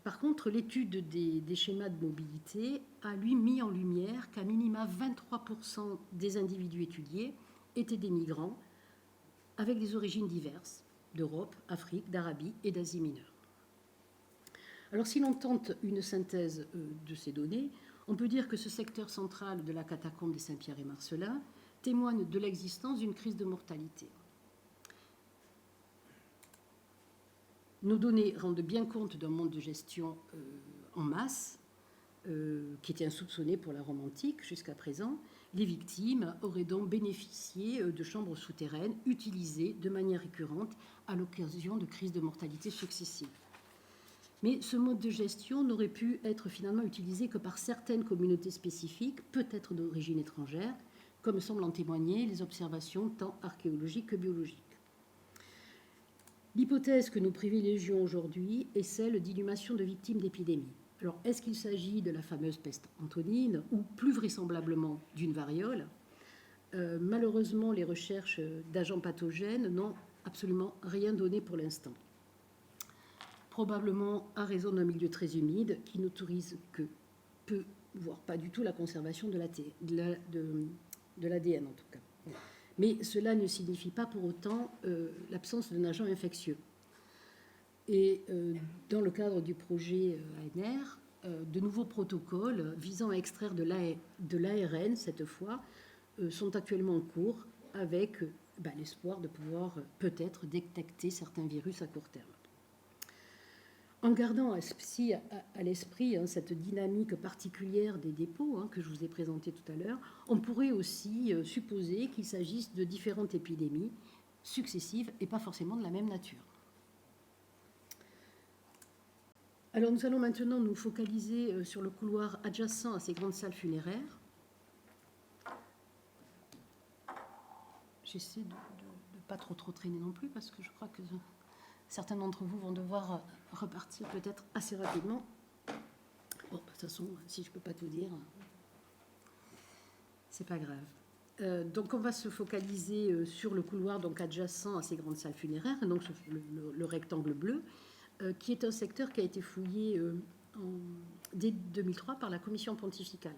Par contre, l'étude des schémas de mobilité a, lui, mis en lumière qu'à minima 23% des individus étudiés étaient des migrants avec des origines diverses, d'Europe, Afrique, d'Arabie et d'Asie mineure. Alors si l'on tente une synthèse de ces données, on peut dire que ce secteur central de la catacombe des Saint-Pierre et Marcellin témoigne de l'existence d'une crise de mortalité. Nos données rendent bien compte d'un mode de gestion en masse, qui était insoupçonné pour la Rome antique jusqu'à présent. Les victimes auraient donc bénéficié de chambres souterraines utilisées de manière récurrente à l'occasion de crises de mortalité successives. Mais ce mode de gestion n'aurait pu être finalement utilisé que par certaines communautés spécifiques, peut-être d'origine étrangère, comme semblent en témoigner les observations tant archéologiques que biologiques. L'hypothèse que nous privilégions aujourd'hui est celle d'inhumation de victimes d'épidémies. Alors, est-ce qu'il s'agit de la fameuse peste antonine ou plus vraisemblablement d'une variole ? Malheureusement, les recherches d'agents pathogènes n'ont absolument rien donné pour l'instant. Probablement à raison d'un milieu très humide qui n'autorise que peu, voire pas du tout, la conservation de l'ADN en tout cas. Mais cela ne signifie pas pour autant l'absence d'un agent infectieux. Et dans le cadre du projet ANR, de nouveaux protocoles visant à extraire de l'ARN, cette fois, sont actuellement en cours avec l'espoir de pouvoir peut-être détecter certains virus à court terme. En gardant à l'esprit cette dynamique particulière des dépôts que je vous ai présenté tout à l'heure, on pourrait aussi supposer qu'il s'agisse de différentes épidémies successives et pas forcément de la même nature. Alors nous allons maintenant nous focaliser sur le couloir adjacent à ces grandes salles funéraires. J'essaie de ne pas trop traîner non plus parce que je crois que certains d'entre vous vont devoir repartir peut-être assez rapidement. Bon, de toute façon, si je ne peux pas tout dire, c'est pas grave. Donc on va se focaliser sur le couloir donc adjacent à ces grandes salles funéraires, donc le rectangle bleu, qui est un secteur qui a été fouillé dès 2003 par la commission pontificale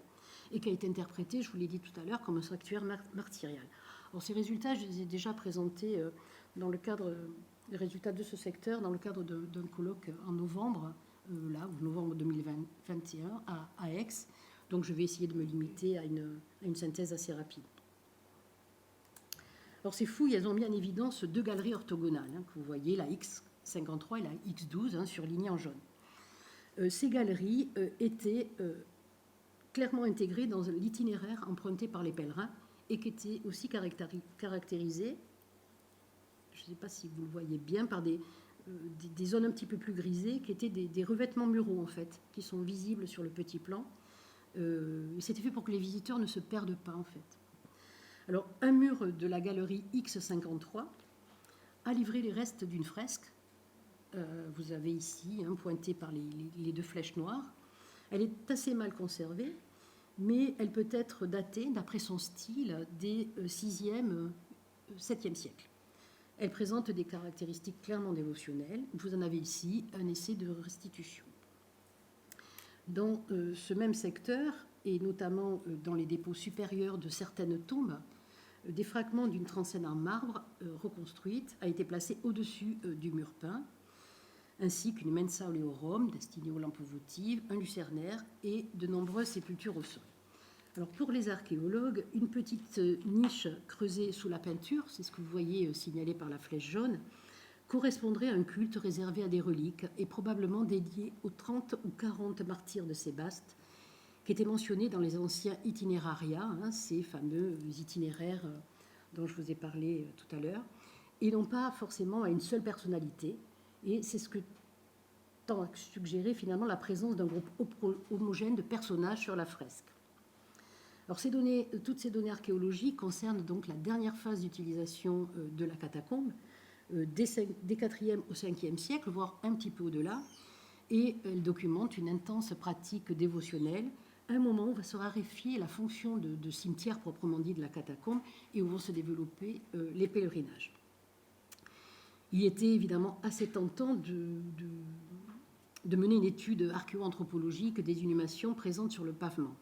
et qui a été interprété, je vous l'ai dit tout à l'heure, comme un sanctuaire martyrial. Alors ces résultats, je les ai déjà présentés dans le cadre des résultats de ce secteur, dans le cadre d'un colloque en novembre, novembre 2021 à Aix. Donc je vais essayer de me limiter à une synthèse assez rapide. Alors ces fouilles, elles ont mis en évidence deux galeries orthogonales, que vous voyez, la X53 et la X12, surlignées en jaune. Ces galeries étaient clairement intégrées dans l'itinéraire emprunté par les pèlerins et qui étaient aussi caractérisées, je ne sais pas si vous le voyez bien, par des zones un petit peu plus grisées qui étaient des revêtements muraux en fait, qui sont visibles sur le petit plan. C'était fait pour que les visiteurs ne se perdent pas en fait. Alors un mur de la galerie X53 a livré les restes d'une fresque. Vous avez ici pointé par les deux flèches noires. Elle est assez mal conservée, mais elle peut être datée, d'après son style, des 6e, 7e siècles. Elle présente des caractéristiques clairement dévotionnelles. Vous en avez ici un essai de restitution. Dans ce même secteur, et notamment dans les dépôts supérieurs de certaines tombes, des fragments d'une transeine en marbre reconstruite a été placé au-dessus du mur peint, ainsi qu'une mensa oleorum destinée aux lampes votives, un lucernaire et de nombreuses sépultures au sol. Alors pour les archéologues, une petite niche creusée sous la peinture, c'est ce que vous voyez signalé par la flèche jaune, correspondrait à un culte réservé à des reliques et probablement dédié aux 30 ou 40 martyrs de Sébaste qui étaient mentionnés dans les anciens itinéraria, ces fameux itinéraires dont je vous ai parlé tout à l'heure, et non pas forcément à une seule personnalité. Et c'est ce que tend à suggérer finalement la présence d'un groupe homogène de personnages sur la fresque. Alors toutes ces données archéologiques concernent donc la dernière phase d'utilisation de la catacombe, des 4e au 5e siècle, voire un petit peu au-delà, et elles documentent une intense pratique dévotionnelle, un moment où va se raréfier la fonction de cimetière proprement dit de la catacombe et où vont se développer les pèlerinages. Il était évidemment assez tentant de mener une étude archéo-anthropologique des inhumations présentes sur le pavement.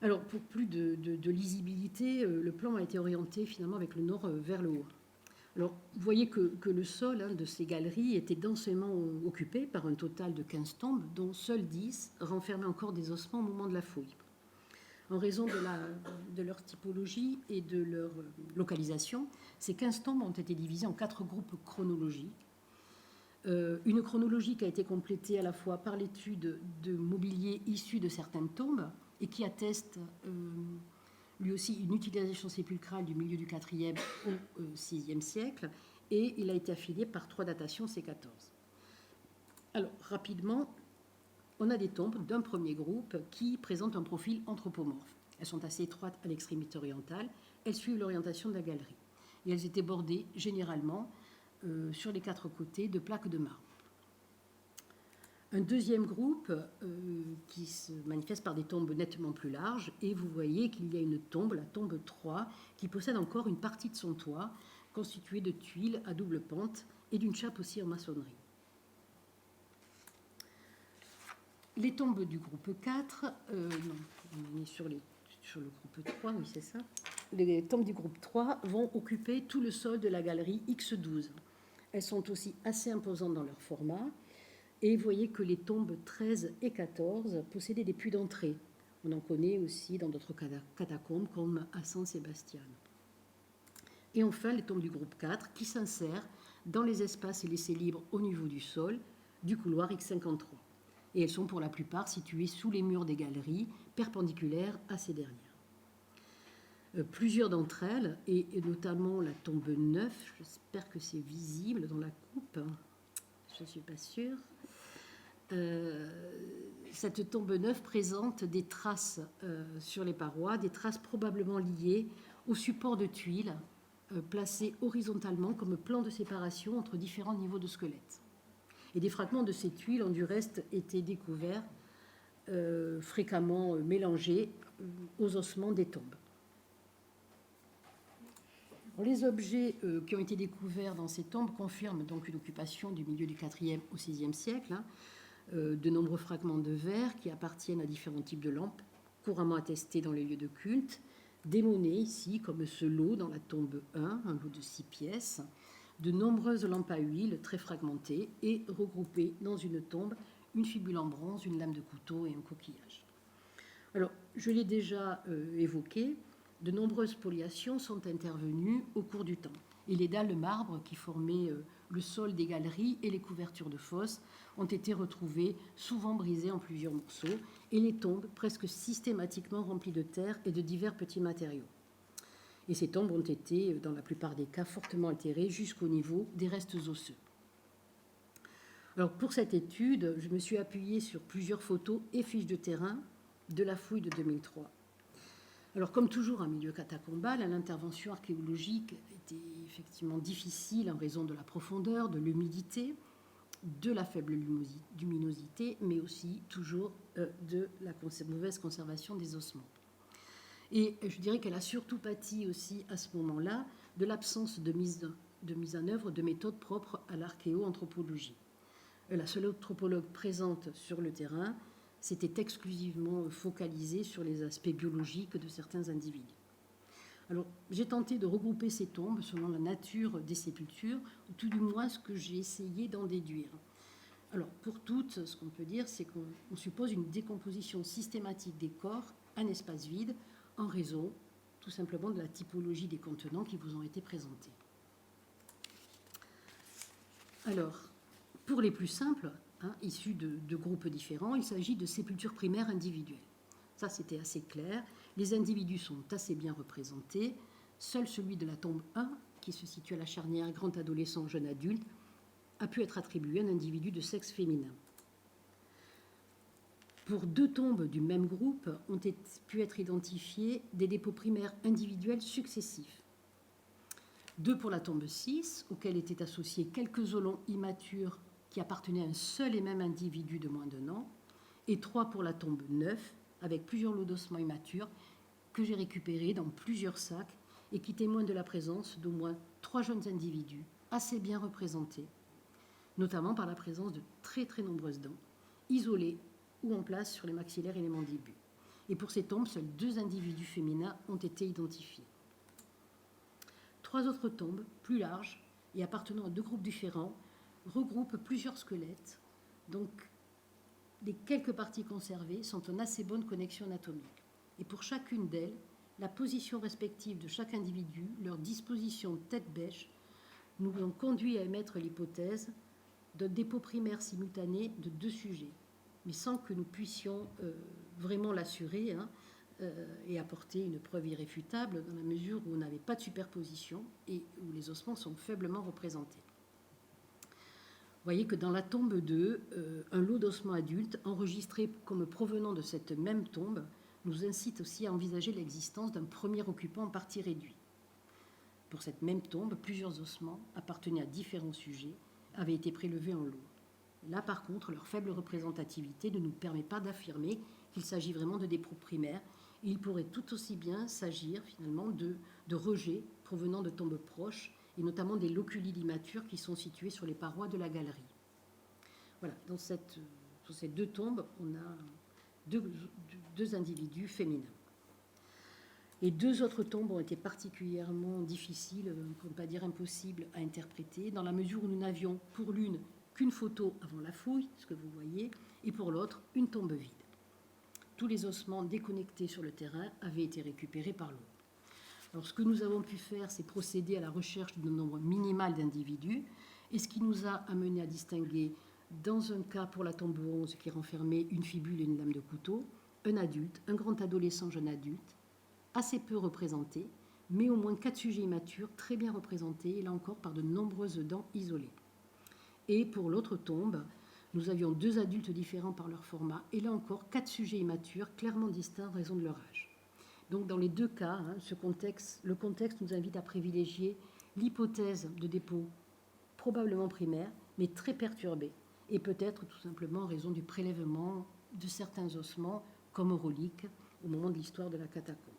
Alors, pour plus de lisibilité, le plan a été orienté finalement avec le nord vers le haut. Alors, vous voyez que le sol de ces galeries était densément occupé par un total de 15 tombes, dont seules 10 renfermaient encore des ossements au moment de la fouille. En raison de leur typologie et de leur localisation, ces 15 tombes ont été divisées en 4 groupes chronologiques. Une chronologie qui a été complétée à la fois par l'étude de mobilier issu de certaines tombes et qui atteste lui aussi une utilisation sépulcrale du milieu du IVe au VIe siècle, et il a été affilié par 3 datations C14. Alors, rapidement, on a des tombes d'un premier groupe qui présentent un profil anthropomorphe. Elles sont assez étroites à l'extrémité orientale, elles suivent l'orientation de la galerie, et elles étaient bordées généralement sur les 4 côtés de plaques de marbre. Un deuxième groupe qui se manifeste par des tombes nettement plus larges, et vous voyez qu'il y a une tombe, la tombe 3, qui possède encore une partie de son toit, constituée de tuiles à double pente et d'une chape aussi en maçonnerie. Les tombes du groupe 4, on est sur le groupe 3, oui c'est ça. Les tombes du groupe 3 vont occuper tout le sol de la galerie X12. Elles sont aussi assez imposantes dans leur format. Et vous voyez que les tombes 13 et 14 possédaient des puits d'entrée. On en connaît aussi dans d'autres catacombes comme à San Sebastian. Et enfin, les tombes du groupe 4 qui s'insèrent dans les espaces laissés libres au niveau du sol du couloir X53. Et elles sont pour la plupart situées sous les murs des galeries, perpendiculaires à ces dernières. Plusieurs d'entre elles, et notamment la tombe 9, j'espère que c'est visible dans la coupe, je ne suis pas sûre. Cette tombe 9 présente des traces sur les parois, des traces probablement liées au support de tuiles placés horizontalement comme plan de séparation entre différents niveaux de squelette. Et des fragments de ces tuiles ont du reste été découverts, fréquemment mélangés aux ossements des tombes. Les objets qui ont été découverts dans ces tombes confirment donc une occupation du milieu du IVe au VIe siècle, de nombreux fragments de verre qui appartiennent à différents types de lampes, couramment attestés dans les lieux de culte, des monnaies ici, comme ce lot dans la tombe 1, un lot de 6 pièces, de nombreuses lampes à huile très fragmentées et regroupées dans une tombe, une fibule en bronze, une lame de couteau et un coquillage. Alors, je l'ai déjà évoqué, de nombreuses spoliations sont intervenues au cours du temps. Et les dalles de marbre qui formaient le sol des galeries et les couvertures de fosses ont été retrouvées, souvent brisées en plusieurs morceaux, et les tombes presque systématiquement remplies de terre et de divers petits matériaux. Et ces tombes ont été, dans la plupart des cas, fortement altérées jusqu'au niveau des restes osseux. Alors, pour cette étude, je me suis appuyée sur plusieurs photos et fiches de terrain de la fouille de 2003. Alors, comme toujours en milieu catacombal, l'intervention archéologique était effectivement difficile en raison de la profondeur, de l'humidité, de la faible luminosité, mais aussi toujours de la mauvaise conservation des ossements. Et je dirais qu'elle a surtout pâti aussi à ce moment-là de l'absence de mise en œuvre de méthodes propres à l'archéoanthropologie. La seule anthropologue présente sur le terrain s'était exclusivement focalisée sur les aspects biologiques de certains individus. Alors, j'ai tenté de regrouper ces tombes selon la nature des sépultures, ou tout du moins ce que j'ai essayé d'en déduire. Alors, pour toutes, ce qu'on peut dire, c'est qu'on suppose une décomposition systématique des corps en espace vide, en raison tout simplement de la typologie des contenants qui vous ont été présentés. Alors, pour les plus simples, issus de groupes différents, il s'agit de sépultures primaires individuelles. Ça, c'était assez clair. Les individus sont assez bien représentés. Seul celui de la tombe 1, qui se situe à la charnière grand adolescent, jeune adulte, a pu être attribué à un individu de sexe féminin. Pour 2 tombes du même groupe, ont pu être identifiés des dépôts primaires individuels successifs. 2 pour la tombe 6, auquel étaient associés quelques os immatures qui appartenaient à un seul et même individu de moins d'1 an, et 3 pour la tombe 9, avec plusieurs lots d'ossements immatures que j'ai récupérés dans plusieurs sacs et qui témoignent de la présence d'au moins 3 jeunes individus assez bien représentés, notamment par la présence de très très nombreuses dents, isolées ou en place sur les maxillaires et les mandibules. Et pour ces tombes, seuls 2 individus féminins ont été identifiés. 3 autres tombes, plus larges et appartenant à 2 groupes différents, regroupent plusieurs squelettes. Donc, les quelques parties conservées sont en assez bonne connexion anatomique. Et pour chacune d'elles, la position respective de chaque individu, leur disposition tête-bêche, nous ont conduit à émettre l'hypothèse d'un dépôt primaire simultané de 2 sujets, mais sans que nous puissions vraiment l'assurer et apporter une preuve irréfutable dans la mesure où on n'avait pas de superposition et où les ossements sont faiblement représentés. Vous voyez que dans la tombe 2, un lot d'ossements adultes enregistrés comme provenant de cette même tombe nous incite aussi à envisager l'existence d'un premier occupant en partie réduit. Pour cette même tombe, plusieurs ossements appartenant à différents sujets avaient été prélevés en lot. Là, par contre, leur faible représentativité ne nous permet pas d'affirmer qu'il s'agit vraiment de dépôts primaires. Il pourrait tout aussi bien s'agir finalement de rejets provenant de tombes proches, et notamment des loculi immatures qui sont situés sur les parois de la galerie. Voilà, sur ces 2 tombes, on a deux individus féminins. Et 2 autres tombes ont été particulièrement difficiles, pour ne pas dire impossibles, à interpréter, dans la mesure où nous n'avions pour l'une qu'une photo avant la fouille, ce que vous voyez, et pour l'autre, une tombe vide. Tous les ossements déconnectés sur le terrain avaient été récupérés par l'eau. Alors, ce que nous avons pu faire, c'est procéder à la recherche d'un nombre minimal d'individus, et ce qui nous a amené à distinguer, dans un cas pour la tombe 11, qui renfermait une fibule et une lame de couteau, un adulte, un grand adolescent jeune adulte, assez peu représenté, mais au moins 4 sujets immatures très bien représentés, et là encore par de nombreuses dents isolées. Et pour l'autre tombe, nous avions 2 adultes différents par leur format, et là encore 4 sujets immatures clairement distincts en raison de leur âge. Donc dans les 2 cas, le contexte nous invite à privilégier l'hypothèse de dépôt probablement primaire, mais très perturbé, et peut-être tout simplement en raison du prélèvement de certains ossements comme reliques au moment de l'histoire de la catacombe.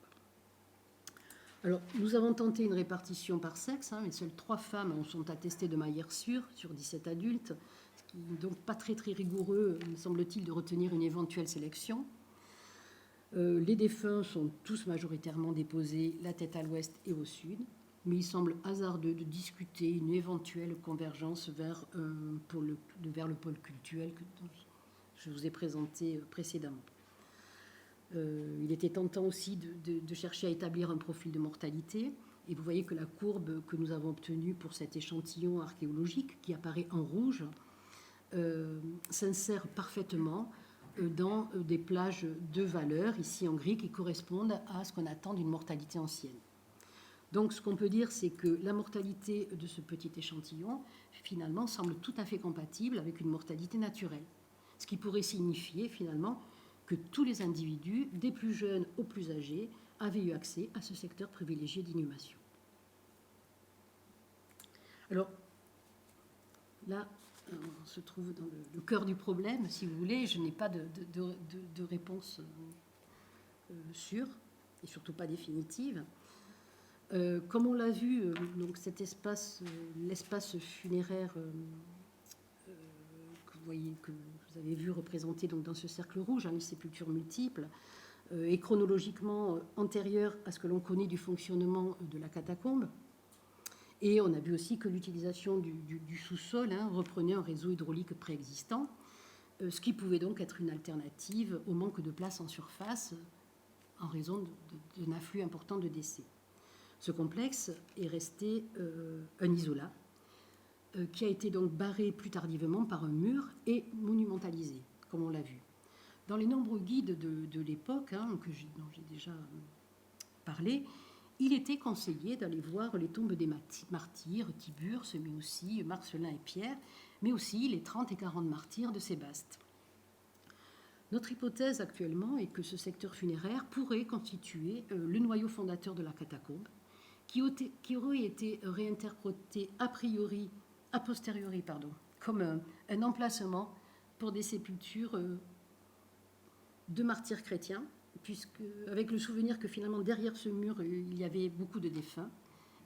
Alors, nous avons tenté une répartition par sexe, mais seules 3 femmes en sont attestées de manière sûre sur 17 adultes, ce qui n'est donc pas très rigoureux, me semble-t-il, de retenir une éventuelle sélection. Les défunts sont tous majoritairement déposés la tête à l'ouest et au sud, mais il semble hasardeux de discuter une éventuelle convergence vers le pôle cultuel que je vous ai présenté précédemment. Il était tentant aussi de chercher à établir un profil de mortalité, et vous voyez que la courbe que nous avons obtenue pour cet échantillon archéologique, qui apparaît en rouge, s'insère parfaitement dans des plages de valeur, ici en gris, qui correspondent à ce qu'on attend d'une mortalité ancienne. Donc ce qu'on peut dire, c'est que la mortalité de ce petit échantillon, finalement, semble tout à fait compatible avec une mortalité naturelle. Ce qui pourrait signifier, finalement, que tous les individus, des plus jeunes aux plus âgés, avaient eu accès à ce secteur privilégié d'inhumation. Alors, là, on se trouve dans le cœur du problème, si vous voulez. Je n'ai pas de réponse sûre, et surtout pas définitive. Comme on l'a vu, donc cet espace, l'espace funéraire que vous avez vu représenté donc dans ce cercle rouge, les sépultures multiples, est chronologiquement antérieur à ce que l'on connaît du fonctionnement de la catacombe. Et on a vu aussi que l'utilisation du sous-sol reprenait un réseau hydraulique préexistant, ce qui pouvait donc être une alternative au manque de place en surface en raison d'un afflux important de décès. Ce complexe est resté un isolat qui a été donc barré plus tardivement par un mur et monumentalisé, comme on l'a vu. Dans les nombreux guides de l'époque, dont j'ai déjà parlé, il était conseillé d'aller voir les tombes des martyrs, Tiburce, mais aussi Marcelin et Pierre, mais aussi les 30 et 40 martyrs de Sébaste. Notre hypothèse actuellement est que ce secteur funéraire pourrait constituer le noyau fondateur de la catacombe, qui aurait été réinterprété a posteriori, comme un emplacement pour des sépultures de martyrs chrétiens, puisque, avec le souvenir que finalement derrière ce mur il y avait beaucoup de défunts,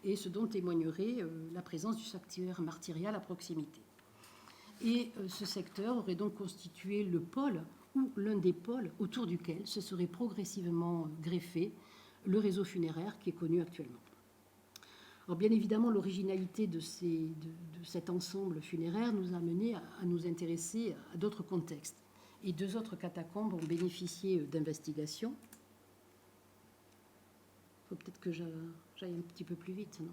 et ce dont témoignerait la présence du sanctuaire martyrial à proximité. Et ce secteur aurait donc constitué le pôle, ou l'un des pôles autour duquel se serait progressivement greffé le réseau funéraire qui est connu actuellement. Alors bien évidemment, l'originalité de cet ensemble funéraire nous a amené à nous intéresser à d'autres contextes. Et 2 autres catacombes ont bénéficié d'investigations. Il faut peut-être que j'aille un petit peu plus vite, non?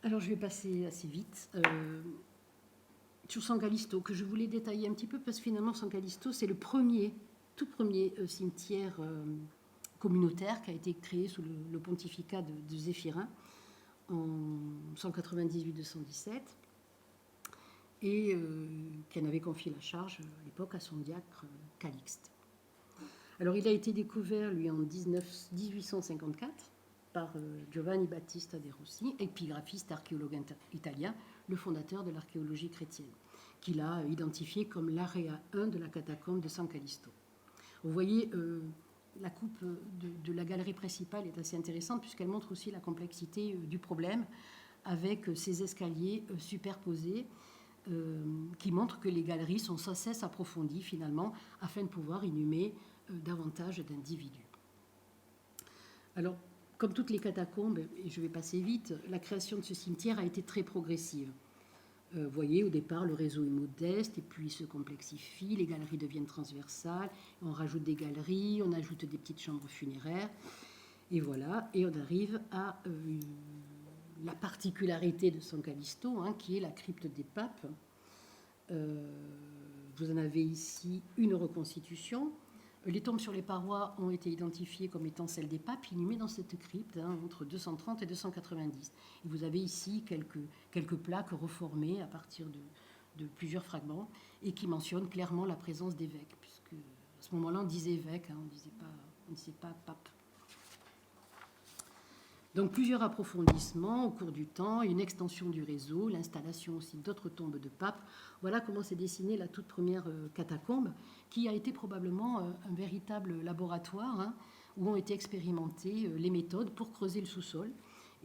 Alors je vais passer assez vite. Sur San Callisto, que je voulais détailler un petit peu, parce que finalement San Callisto, c'est le tout premier cimetière communautaire qui a été créé sous le pontificat de Zéphirin en 198-217 et qui en avait confié la charge à l'époque à son diacre Calixte. Alors il a été découvert, lui, en 1854 par Giovanni Battista de Rossi, épigraphiste, archéologue italien, le fondateur de l'archéologie chrétienne, qu'il a identifié comme l'area 1 de la catacombe de San Callisto. Vous voyez, la coupe de la galerie principale est assez intéressante puisqu'elle montre aussi la complexité du problème avec ces escaliers superposés qui montrent que les galeries sont sans cesse approfondies finalement afin de pouvoir inhumer davantage d'individus. Alors, comme toutes les catacombes, et je vais passer vite, la création de ce cimetière a été très progressive. Vous voyez, au départ, le réseau est modeste, et puis il se complexifie, les galeries deviennent transversales, on rajoute des galeries, on ajoute des petites chambres funéraires, et voilà, et on arrive à la particularité de San Callisto, hein, qui est la crypte des papes. Vous en avez ici une reconstitution. Les tombes sur les parois ont été identifiées comme étant celles des papes inhumés dans cette crypte, hein, entre 230 et 290. Et vous avez ici quelques plaques reformées à partir de plusieurs fragments et qui mentionnent clairement la présence d'évêques, puisque à ce moment-là on disait évêque, hein, on ne disait pas pape. Donc plusieurs approfondissements au cours du temps, une extension du réseau, l'installation aussi d'autres tombes de papes. Voilà comment s'est dessinée la toute première catacombe, qui a été probablement un véritable laboratoire, hein, où ont été expérimentées les méthodes pour creuser le sous-sol.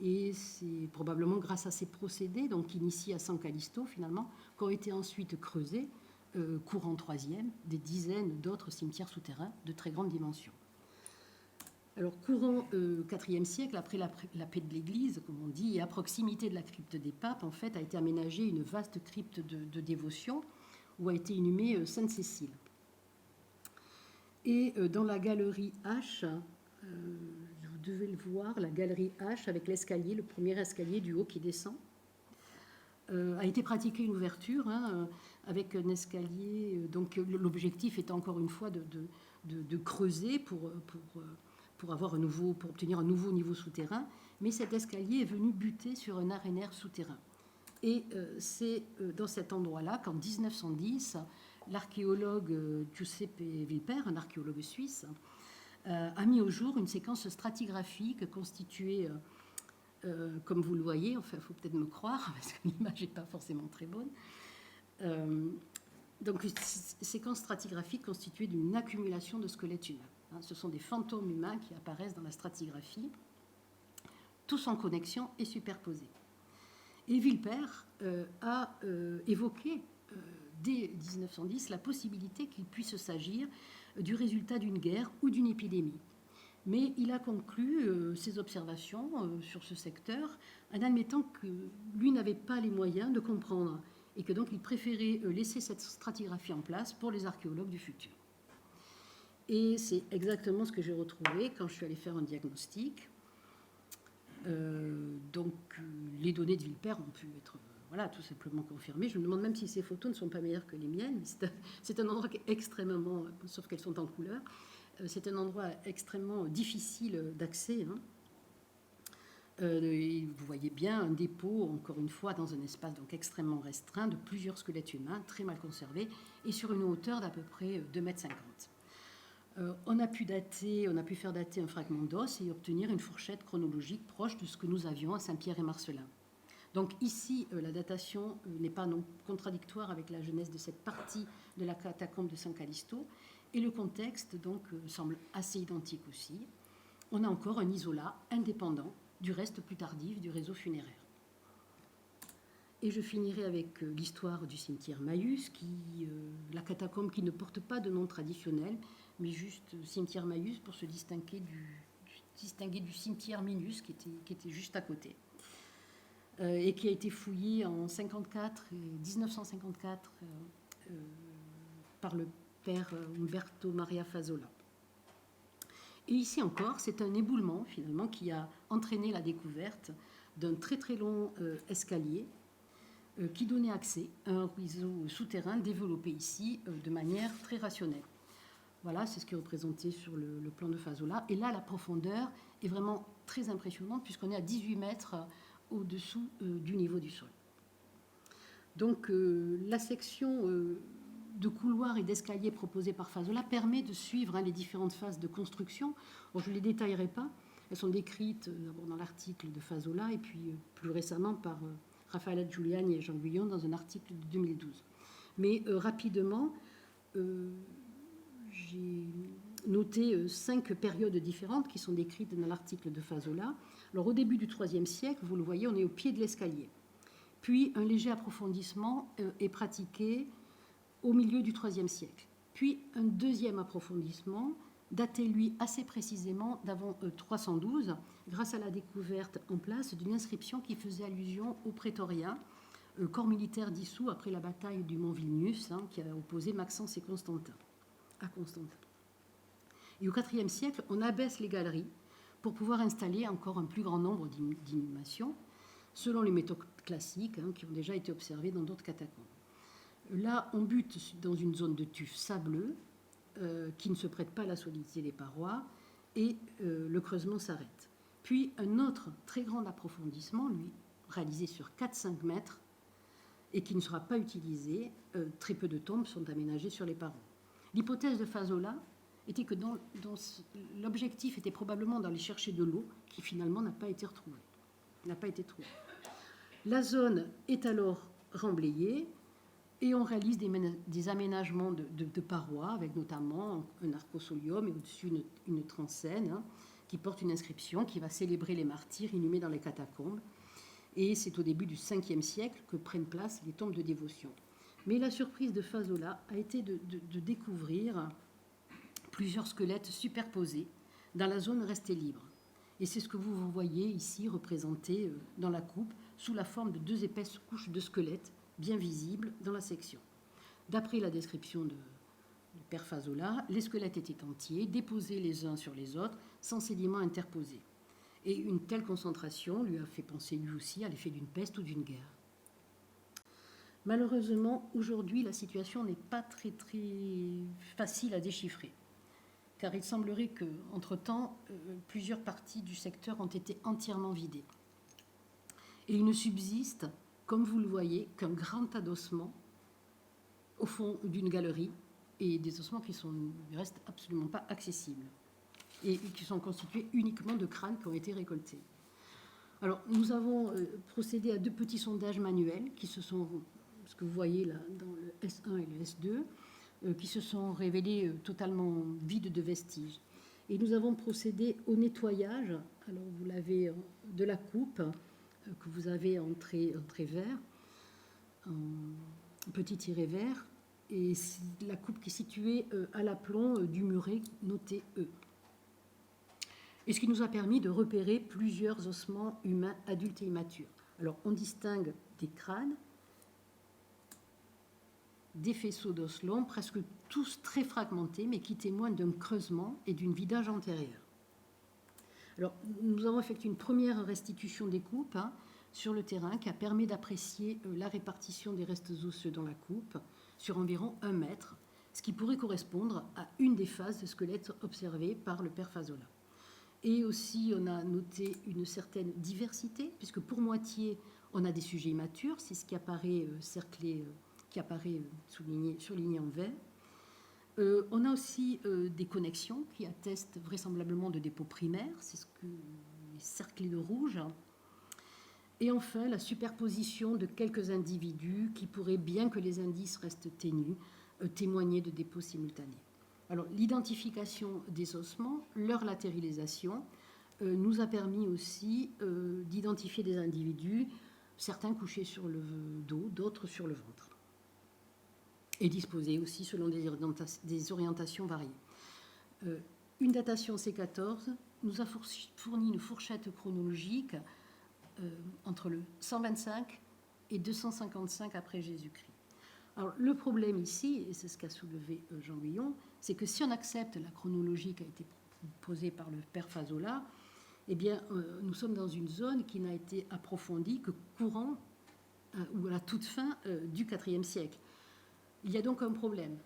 Et c'est probablement grâce à ces procédés, donc initiés à San Callisto finalement, qu'ont été ensuite creusés, courant 3e, des dizaines d'autres cimetières souterrains de très grande dimension. Alors, courant IVe siècle, après la paix de l'Église, comme on dit, et à proximité de la crypte des papes, en fait, a été aménagée une vaste crypte de dévotion où a été inhumée Sainte Cécile. Et dans la galerie H, vous devez le voir, la galerie H avec l'escalier, le premier escalier du haut qui descend, a été pratiquée une ouverture, hein, avec un escalier. Donc, l'objectif est encore une fois de creuser pour obtenir un nouveau niveau souterrain, mais cet escalier est venu buter sur un arénaire souterrain. Et c'est dans cet endroit-là qu'en 1910, l'archéologue Giuseppe Vilper, un archéologue suisse, a mis au jour une séquence stratigraphique constituée, comme vous le voyez, enfin il faut peut-être me croire, parce que l'image n'est pas forcément très bonne, donc une séquence stratigraphique constituée d'une accumulation de squelettes humains. Ce sont des fantômes humains qui apparaissent dans la stratigraphie, tous en connexion et superposés. Et Vilper a évoqué dès 1910 la possibilité qu'il puisse s'agir du résultat d'une guerre ou d'une épidémie. Mais il a conclu ses observations sur ce secteur en admettant que lui n'avait pas les moyens de comprendre et que donc il préférait laisser cette stratigraphie en place pour les archéologues du futur. Et c'est exactement ce que j'ai retrouvé quand je suis allée faire un diagnostic. Donc, les données de Vilper ont pu être tout simplement confirmées. Je me demande même si ces photos ne sont pas meilleures que les miennes. C'est un endroit extrêmement, sauf qu'elles sont en couleur, c'est un endroit extrêmement difficile d'accès. Hein. Vous voyez bien un dépôt, encore une fois, dans un espace donc extrêmement restreint de plusieurs squelettes humains, très mal conservés, et sur une hauteur d'à peu près 2,50 mètres. On a pu faire dater un fragment d'os et obtenir une fourchette chronologique proche de ce que nous avions à Saint-Pierre et Marcellin. Donc ici, la datation n'est pas non contradictoire avec la genèse de cette partie de la catacombe de San Callisto, et le contexte donc semble assez identique aussi. On a encore un isolat indépendant du reste plus tardif du réseau funéraire. Et je finirai avec l'histoire du cimetière Maïus, la catacombe qui ne porte pas de nom traditionnel, mais juste cimetière Maïus pour se distinguer distinguer du cimetière Minus qui était juste à côté et qui a été fouillé en 1954 par le père Umberto Maria Fazola. Et ici encore, c'est un éboulement finalement qui a entraîné la découverte d'un très très long escalier qui donnait accès à un réseau souterrain développé ici de manière très rationnelle. Voilà, c'est ce qui est représenté sur le plan de Fazola. Et là, la profondeur est vraiment très impressionnante puisqu'on est à 18 mètres au-dessous du niveau du sol. Donc la section de couloirs et d'escaliers proposée par Fazola permet de suivre les différentes phases de construction. Bon, je ne les détaillerai pas, elles sont décrites d'abord dans l'article de Fazola et puis plus récemment par Raffaella Giuliani et Jean Guyon dans un article de 2012. Mais rapidement, j'ai noté 5 périodes différentes qui sont décrites dans l'article de Fazola. Alors au début du IIIe siècle, vous le voyez, on est au pied de l'escalier. Puis un léger approfondissement est pratiqué au milieu du IIIe siècle. Puis un deuxième approfondissement, daté lui assez précisément d'avant 312, grâce à la découverte en place d'une inscription qui faisait allusion aux prétoriens, corps militaire dissous après la bataille du mont Vilnius, qui a opposé Maxence et Constantin. Et au IVe siècle, on abaisse les galeries pour pouvoir installer encore un plus grand nombre d'inhumations, selon les méthodes classiques qui ont déjà été observées dans d'autres catacombes. Là, on bute dans une zone de tuf sableux qui ne se prête pas à la solidité des parois et le creusement s'arrête. Puis un autre très grand approfondissement, lui, réalisé sur 4-5 mètres et qui ne sera pas utilisé. Très peu de tombes sont aménagées sur les parois. L'hypothèse de Fazola était que l'objectif était probablement d'aller chercher de l'eau qui finalement n'a pas été retrouvée. La zone est alors remblayée et on réalise des aménagements de parois avec notamment un arcosolium et au-dessus une transsène qui porte une inscription qui va célébrer les martyrs inhumés dans les catacombes. Et c'est au début du Ve siècle que prennent place les tombes de dévotion. Mais la surprise de Fazola a été de découvrir plusieurs squelettes superposés dans la zone restée libre. Et c'est ce que vous voyez ici représenté dans la coupe sous la forme de 2 épaisses couches de squelettes bien visibles dans la section. D'après la description du père Fazola, les squelettes étaient entiers, déposés les uns sur les autres, sans sédiments interposés. Et une telle concentration lui a fait penser lui aussi à l'effet d'une peste ou d'une guerre. Malheureusement, aujourd'hui, la situation n'est pas très, très facile à déchiffrer, car il semblerait qu'entre-temps, plusieurs parties du secteur ont été entièrement vidées. Et il ne subsiste, comme vous le voyez, qu'un grand tas d'ossements au fond d'une galerie, et des ossements qui ne restent absolument pas accessibles, et qui sont constitués uniquement de crânes qui ont été récoltés. Alors, nous avons procédé à 2 petits sondages manuels qui se sont, ce que vous voyez là dans le S1 et le S2, qui se sont révélés totalement vides de vestiges. Et nous avons procédé au nettoyage, alors vous l'avez de la coupe, que vous avez en trait vert, en petit tiret vert, et la coupe qui est située à l'aplomb du muret noté E. Et ce qui nous a permis de repérer plusieurs ossements humains adultes et immatures. Alors, on distingue des crânes, des faisceaux d'os longs, presque tous très fragmentés, mais qui témoignent d'un creusement et d'une vidage antérieure. Alors, nous avons effectué une première restitution des coupes sur le terrain qui a permis d'apprécier la répartition des restes osseux dans la coupe sur environ 1 mètre, ce qui pourrait correspondre à une des phases de squelette observées par le père Fazola. Et aussi, on a noté une certaine diversité, puisque pour moitié, on a des sujets immatures, c'est ce qui apparaît surligné en vert. On a aussi des connexions qui attestent vraisemblablement de dépôts primaires, c'est ce que est cerclé de rouge. Et enfin, la superposition de quelques individus qui pourraient, bien que les indices restent ténus, témoigner de dépôts simultanés. Alors, l'identification des ossements, leur latéralisation, nous a permis aussi d'identifier des individus, certains couchés sur le dos, d'autres sur le ventre, et disposés aussi selon des orientations variées. Une datation C14 nous a fourni une fourchette chronologique entre le 125 et 255 après Jésus-Christ. Alors, le problème ici, et c'est ce qu'a soulevé Jean Guyon, c'est que si on accepte la chronologie qui a été posée par le père Fazola, eh bien, nous sommes dans une zone qui n'a été approfondie que courant ou à la toute fin du IVe siècle. Il y a donc un problème.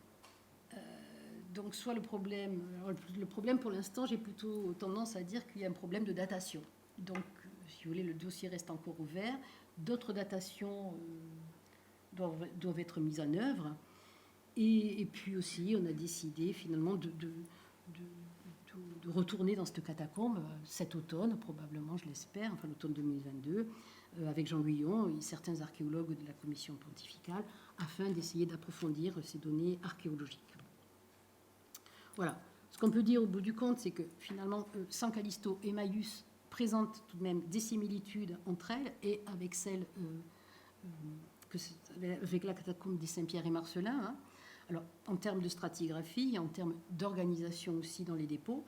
Donc, soit le problème pour l'instant, j'ai plutôt tendance à dire qu'il y a un problème de datation. Donc, si vous voulez, le dossier reste encore ouvert. D'autres datations doivent être mises en œuvre. Et puis aussi, on a décidé finalement de retourner dans cette catacombe cet automne, probablement, je l'espère, enfin l'automne 2022, avec Jean Guyon et certains archéologues de la commission pontificale, afin d'essayer d'approfondir ces données archéologiques. Voilà. Ce qu'on peut dire au bout du compte, c'est que finalement, San Callisto et Emmaüs présentent tout de même des similitudes entre elles et avec celle avec la catacombe des Saint-Pierre et Marcellin. Hein. Alors, en termes de stratigraphie, en termes d'organisation aussi dans les dépôts,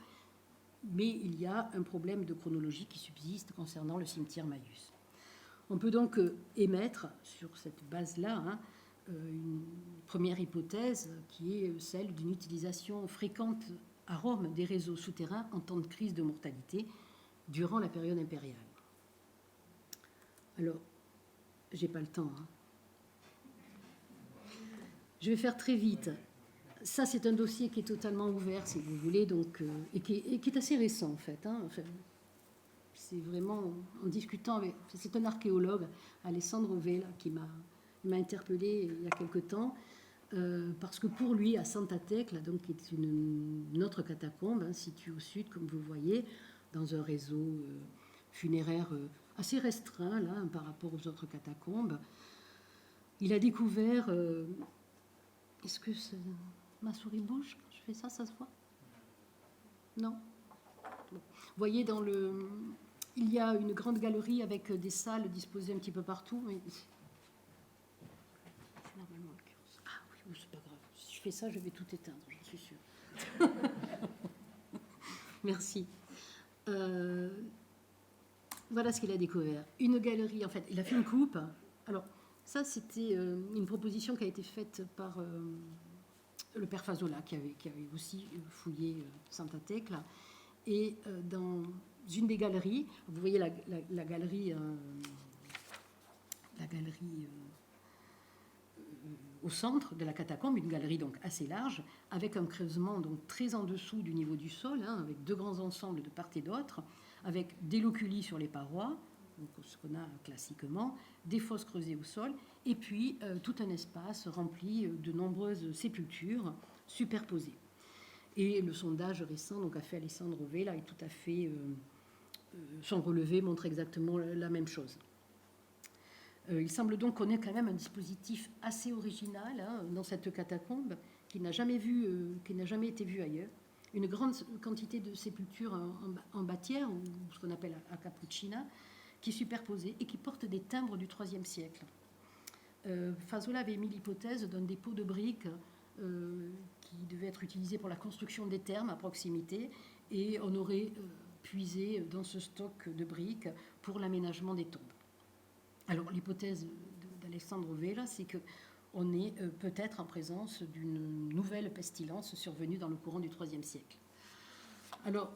mais il y a un problème de chronologie qui subsiste concernant le cimetière Maïus. On peut donc émettre sur cette base-là une première hypothèse qui est celle d'une utilisation fréquente à Rome des réseaux souterrains en temps de crise de mortalité durant la période impériale. Alors, j'ai pas le temps. Je vais faire très vite. Ça, c'est un dossier qui est totalement ouvert, si vous voulez, donc, et qui est assez récent, en fait. Enfin, c'est vraiment en discutant avec... C'est un archéologue, Alessandro Vela, qui m'a interpellée il y a quelque temps, parce que pour lui, à Santa Tecla, donc, qui est une autre catacombe, située au sud, comme vous voyez, dans un réseau funéraire assez restreint, là, par rapport aux autres catacombes, il a découvert... Est-ce que ma souris bouge quand je fais ça, ça se voit? Non. Bon. Vous voyez, il y a une grande galerie avec des salles disposées un petit peu partout. Mais... C'est normalement le curseur. Ah oui, c'est pas grave. Si je fais ça, je vais tout éteindre, j'en suis sûre. Merci. Voilà ce qu'il a découvert. Une galerie, en fait, il a fait une coupe. Alors, ça, c'était une proposition qui a été faite par le père Fazola, qui avait aussi fouillé Santa Tecla. Et dans une des galeries, vous voyez la galerie, au centre de la catacombe, une galerie donc assez large, avec un creusement donc très en dessous du niveau du sol, avec deux grands ensembles de part et d'autre, avec des loculi sur les parois, donc ce qu'on a classiquement, des fosses creusées au sol, et puis tout un espace rempli de nombreuses sépultures superposées. Et le sondage récent donc, a fait Alessandro Vela est tout à fait, son relevé montre exactement la même chose. Il semble donc qu'on ait quand même un dispositif assez original dans cette catacombe qui n'a jamais été vu ailleurs. Une grande quantité de sépultures en bâtière, ou ce qu'on appelle a cappuccina, qui est superposée et qui porte des timbres du IIIe siècle. Fazola avait émis l'hypothèse d'un dépôt de briques qui devait être utilisé pour la construction des thermes à proximité, et on aurait puisé dans ce stock de briques pour l'aménagement des tombes. Alors l'hypothèse d'Alessandro Vela, c'est qu'on est peut-être en présence d'une nouvelle pestilence survenue dans le courant du IIIe siècle. Alors,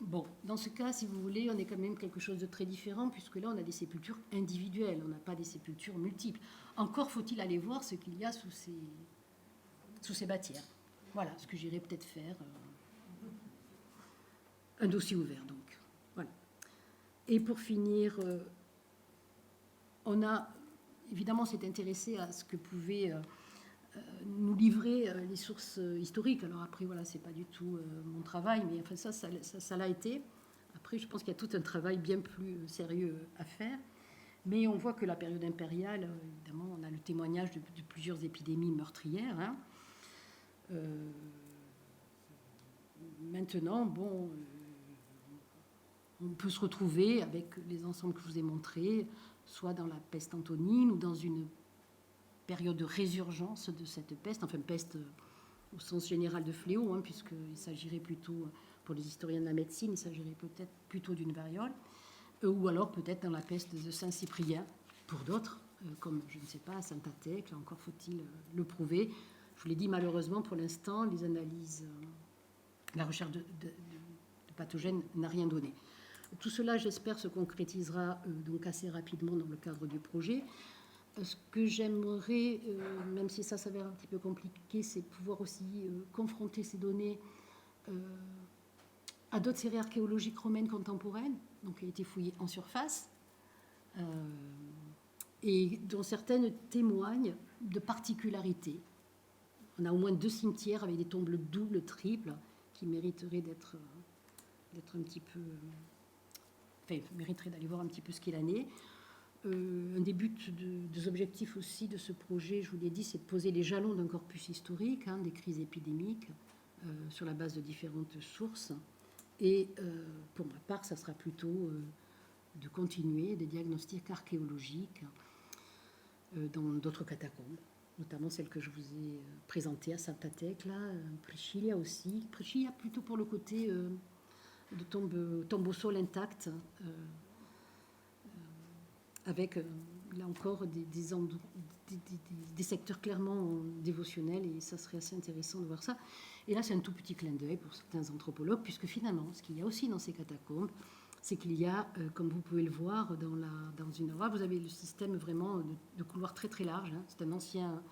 bon, dans ce cas, si vous voulez, on est quand même quelque chose de très différent, puisque là, on a des sépultures individuelles, on n'a pas des sépultures multiples. Encore faut-il aller voir ce qu'il y a sous ces bâtières. Voilà, ce que j'irai peut-être faire. Un dossier ouvert, donc. Voilà. Et pour finir, on a, évidemment, s'est intéressé à ce que pouvaient nous livrer les sources historiques. Alors après, voilà, c'est pas du tout mon travail, mais enfin ça l'a été. Après, je pense qu'il y a tout un travail bien plus sérieux à faire. Mais on voit que la période impériale, évidemment, on a le témoignage de plusieurs épidémies meurtrières. Maintenant, bon, on peut se retrouver avec les ensembles que je vous ai montrés, soit dans la peste antonine ou dans une période de résurgence de cette peste, enfin peste au sens général de fléau, puisqu'il s'agirait plutôt Pour les historiens de la médecine, il s'agirait peut-être plutôt d'une variole, ou alors peut-être dans la peste de Saint-Cyprien, pour d'autres, comme, je ne sais pas, Saint-Athèque, là encore faut-il le prouver. Je vous l'ai dit, malheureusement, pour l'instant, les analyses, la recherche de pathogènes n'a rien donné. Tout cela, j'espère, se concrétisera donc assez rapidement dans le cadre du projet. Ce que j'aimerais, même si ça s'avère un petit peu compliqué, c'est pouvoir aussi confronter ces données à d'autres séries archéologiques romaines contemporaines, donc qui ont été fouillées en surface, et dont certaines témoignent de particularités. On a au moins 2 cimetières avec des tombes doubles, triples, qui mériteraient d'être un petit peu... Enfin, mériteraient d'aller voir un petit peu ce qu'il en est. Un des buts, des objectifs aussi de ce projet, je vous l'ai dit, c'est de poser les jalons d'un corpus historique, des crises épidémiques, sur la base de différentes sources. Et pour ma part, ça sera plutôt de continuer des diagnostics archéologiques dans d'autres catacombes, notamment celle que je vous ai présentée à Saint-Athèque, là, Priscilla aussi. Priscilla plutôt pour le côté de tombe au sol intact, avec, là encore, des secteurs clairement dévotionnels, et ça serait assez intéressant de voir ça. Et là, c'est un tout petit clin d'œil pour certains anthropologues, puisque finalement, ce qu'il y a aussi dans ces catacombes, c'est qu'il y a, comme vous pouvez le voir, dans une aura, vous avez le système vraiment de couloirs très très larges. C'est un ancien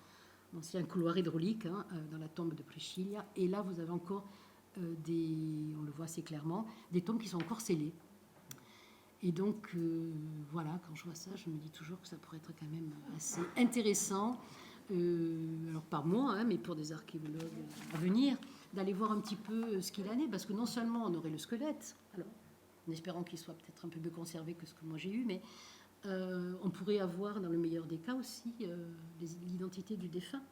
couloir hydraulique dans la tombe de Priscilla. Et là, vous avez encore on le voit assez clairement, des tombes qui sont encore scellées. Et donc, voilà, quand je vois ça, je me dis toujours que ça pourrait être quand même assez intéressant, alors pas moi, mais pour des archéologues à venir, d'aller voir un petit peu ce qu'il en est, parce que non seulement on aurait le squelette, alors, en espérant qu'il soit peut-être un peu mieux conservé que ce que moi j'ai eu, mais on pourrait avoir, dans le meilleur des cas aussi, l'identité du défunt.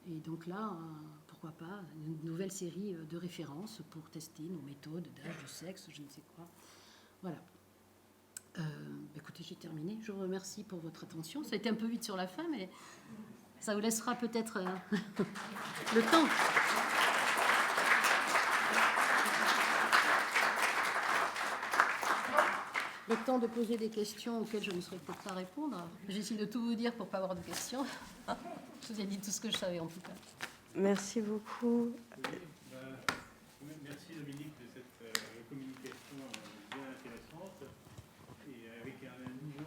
Et donc là, pourquoi pas, une nouvelle série de références pour tester nos méthodes d'âge, de sexe, je ne sais quoi. Voilà. Écoutez, j'ai terminé. Je vous remercie pour votre attention. Ça a été un peu vite sur la fin, mais ça vous laissera peut-être le temps. Le temps de poser des questions auxquelles je ne saurais peut-être pas répondre. J'essaie de tout vous dire pour ne pas avoir de questions. Je vous ai dit tout ce que je savais en tout cas. Merci beaucoup. Merci Dominique de cette communication bien intéressante et avec un niveau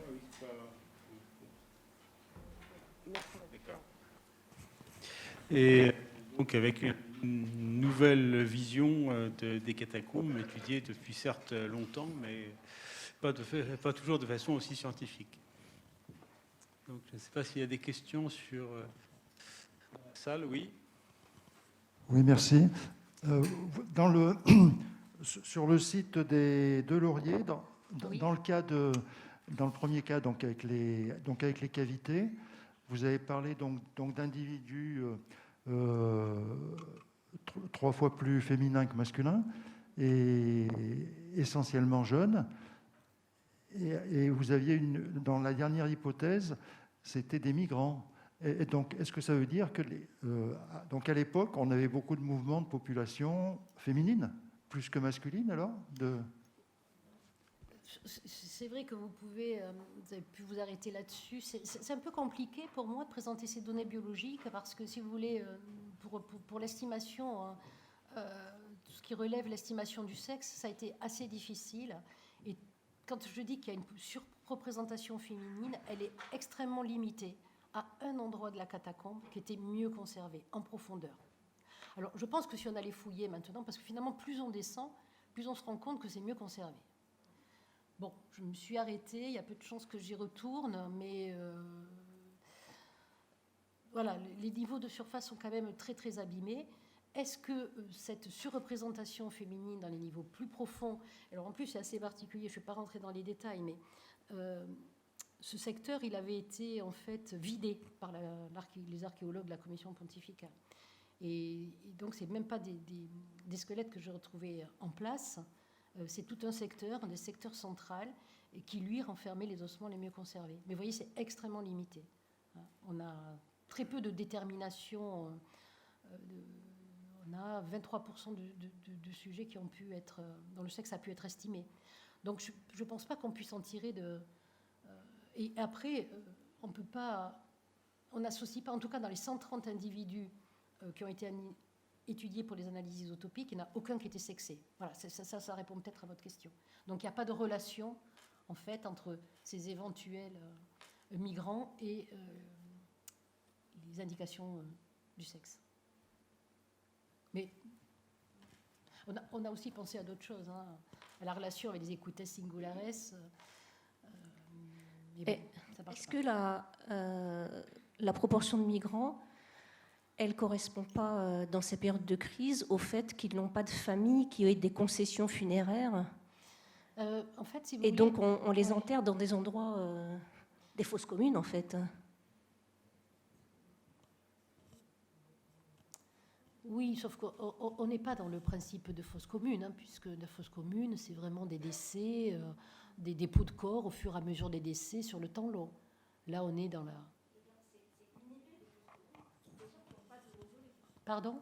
D'accord. Et donc avec une nouvelle vision des catacombes étudiées depuis certes longtemps, mais pas toujours de façon aussi scientifique. Donc je ne sais pas s'il y a des questions sur la salle, oui. Oui, merci. Sur le site des Lauriers, Oui. dans le premier cas, donc avec les cavités, vous avez parlé donc d'individus 3 fois plus féminins que masculins et essentiellement jeunes. Et vous aviez dans la dernière hypothèse, c'était des migrants. Et donc, est-ce que ça veut dire que donc à l'époque, on avait beaucoup de mouvements de population féminine, plus que masculine alors C'est vrai que vous avez pu vous arrêter là-dessus. C'est un peu compliqué pour moi de présenter ces données biologiques parce que, si vous voulez, pour l'estimation, tout ce qui relève l'estimation du sexe, ça a été assez difficile. Et quand je dis qu'il y a une surreprésentation féminine, elle est extrêmement limitée à un endroit de la catacombe qui était mieux conservé, en profondeur. Alors, je pense que si on allait fouiller maintenant, parce que finalement, plus on descend, plus on se rend compte que c'est mieux conservé. Bon, je me suis arrêtée, il y a peu de chances que j'y retourne, mais voilà, les niveaux de surface sont quand même très, très abîmés. Est-ce que cette surreprésentation féminine dans les niveaux plus profonds, alors en plus c'est assez particulier, je ne vais pas rentrer dans les détails, mais ce secteur, il avait été en fait vidé par les archéologues de la commission pontificale. Et donc, ce n'est même pas des squelettes que j'ai retrouvés en place. C'est tout un secteur, un des secteurs centrales, qui, lui, renfermait les ossements les mieux conservés. Mais vous voyez, c'est extrêmement limité. On a très peu de détermination. On a 23% de sujets qui ont pu être, dont le sexe a pu être estimé. Donc je ne pense pas qu'on puisse en tirer de... et après, on peut pas... On n'associe pas, en tout cas dans les 130 individus qui ont été étudiés pour les analyses isotopiques, il n'y en a aucun qui était sexé. Voilà, ça répond peut-être à votre question. Donc il n'y a pas de relation, en fait, entre ces éventuels migrants et les indications du sexe. Mais on a aussi pensé à d'autres choses, hein, à la relation avec les écoutes singulares. Mais bon, ça marche Est-ce pas. que la proportion de migrants, elle ne correspond pas, dans ces périodes de crise, au fait qu'ils n'ont pas de famille, qui aient des concessions funéraires? En fait, si vous Et voulez, donc, on les enterre dans des endroits, des fosses communes, en fait. oui, sauf qu'on n'est pas dans le principe de fosse commune, hein, puisque la fosse commune, c'est vraiment des décès, des dépôts de corps au fur et à mesure des décès sur le temps long. Là, on est dans la... Pardon ?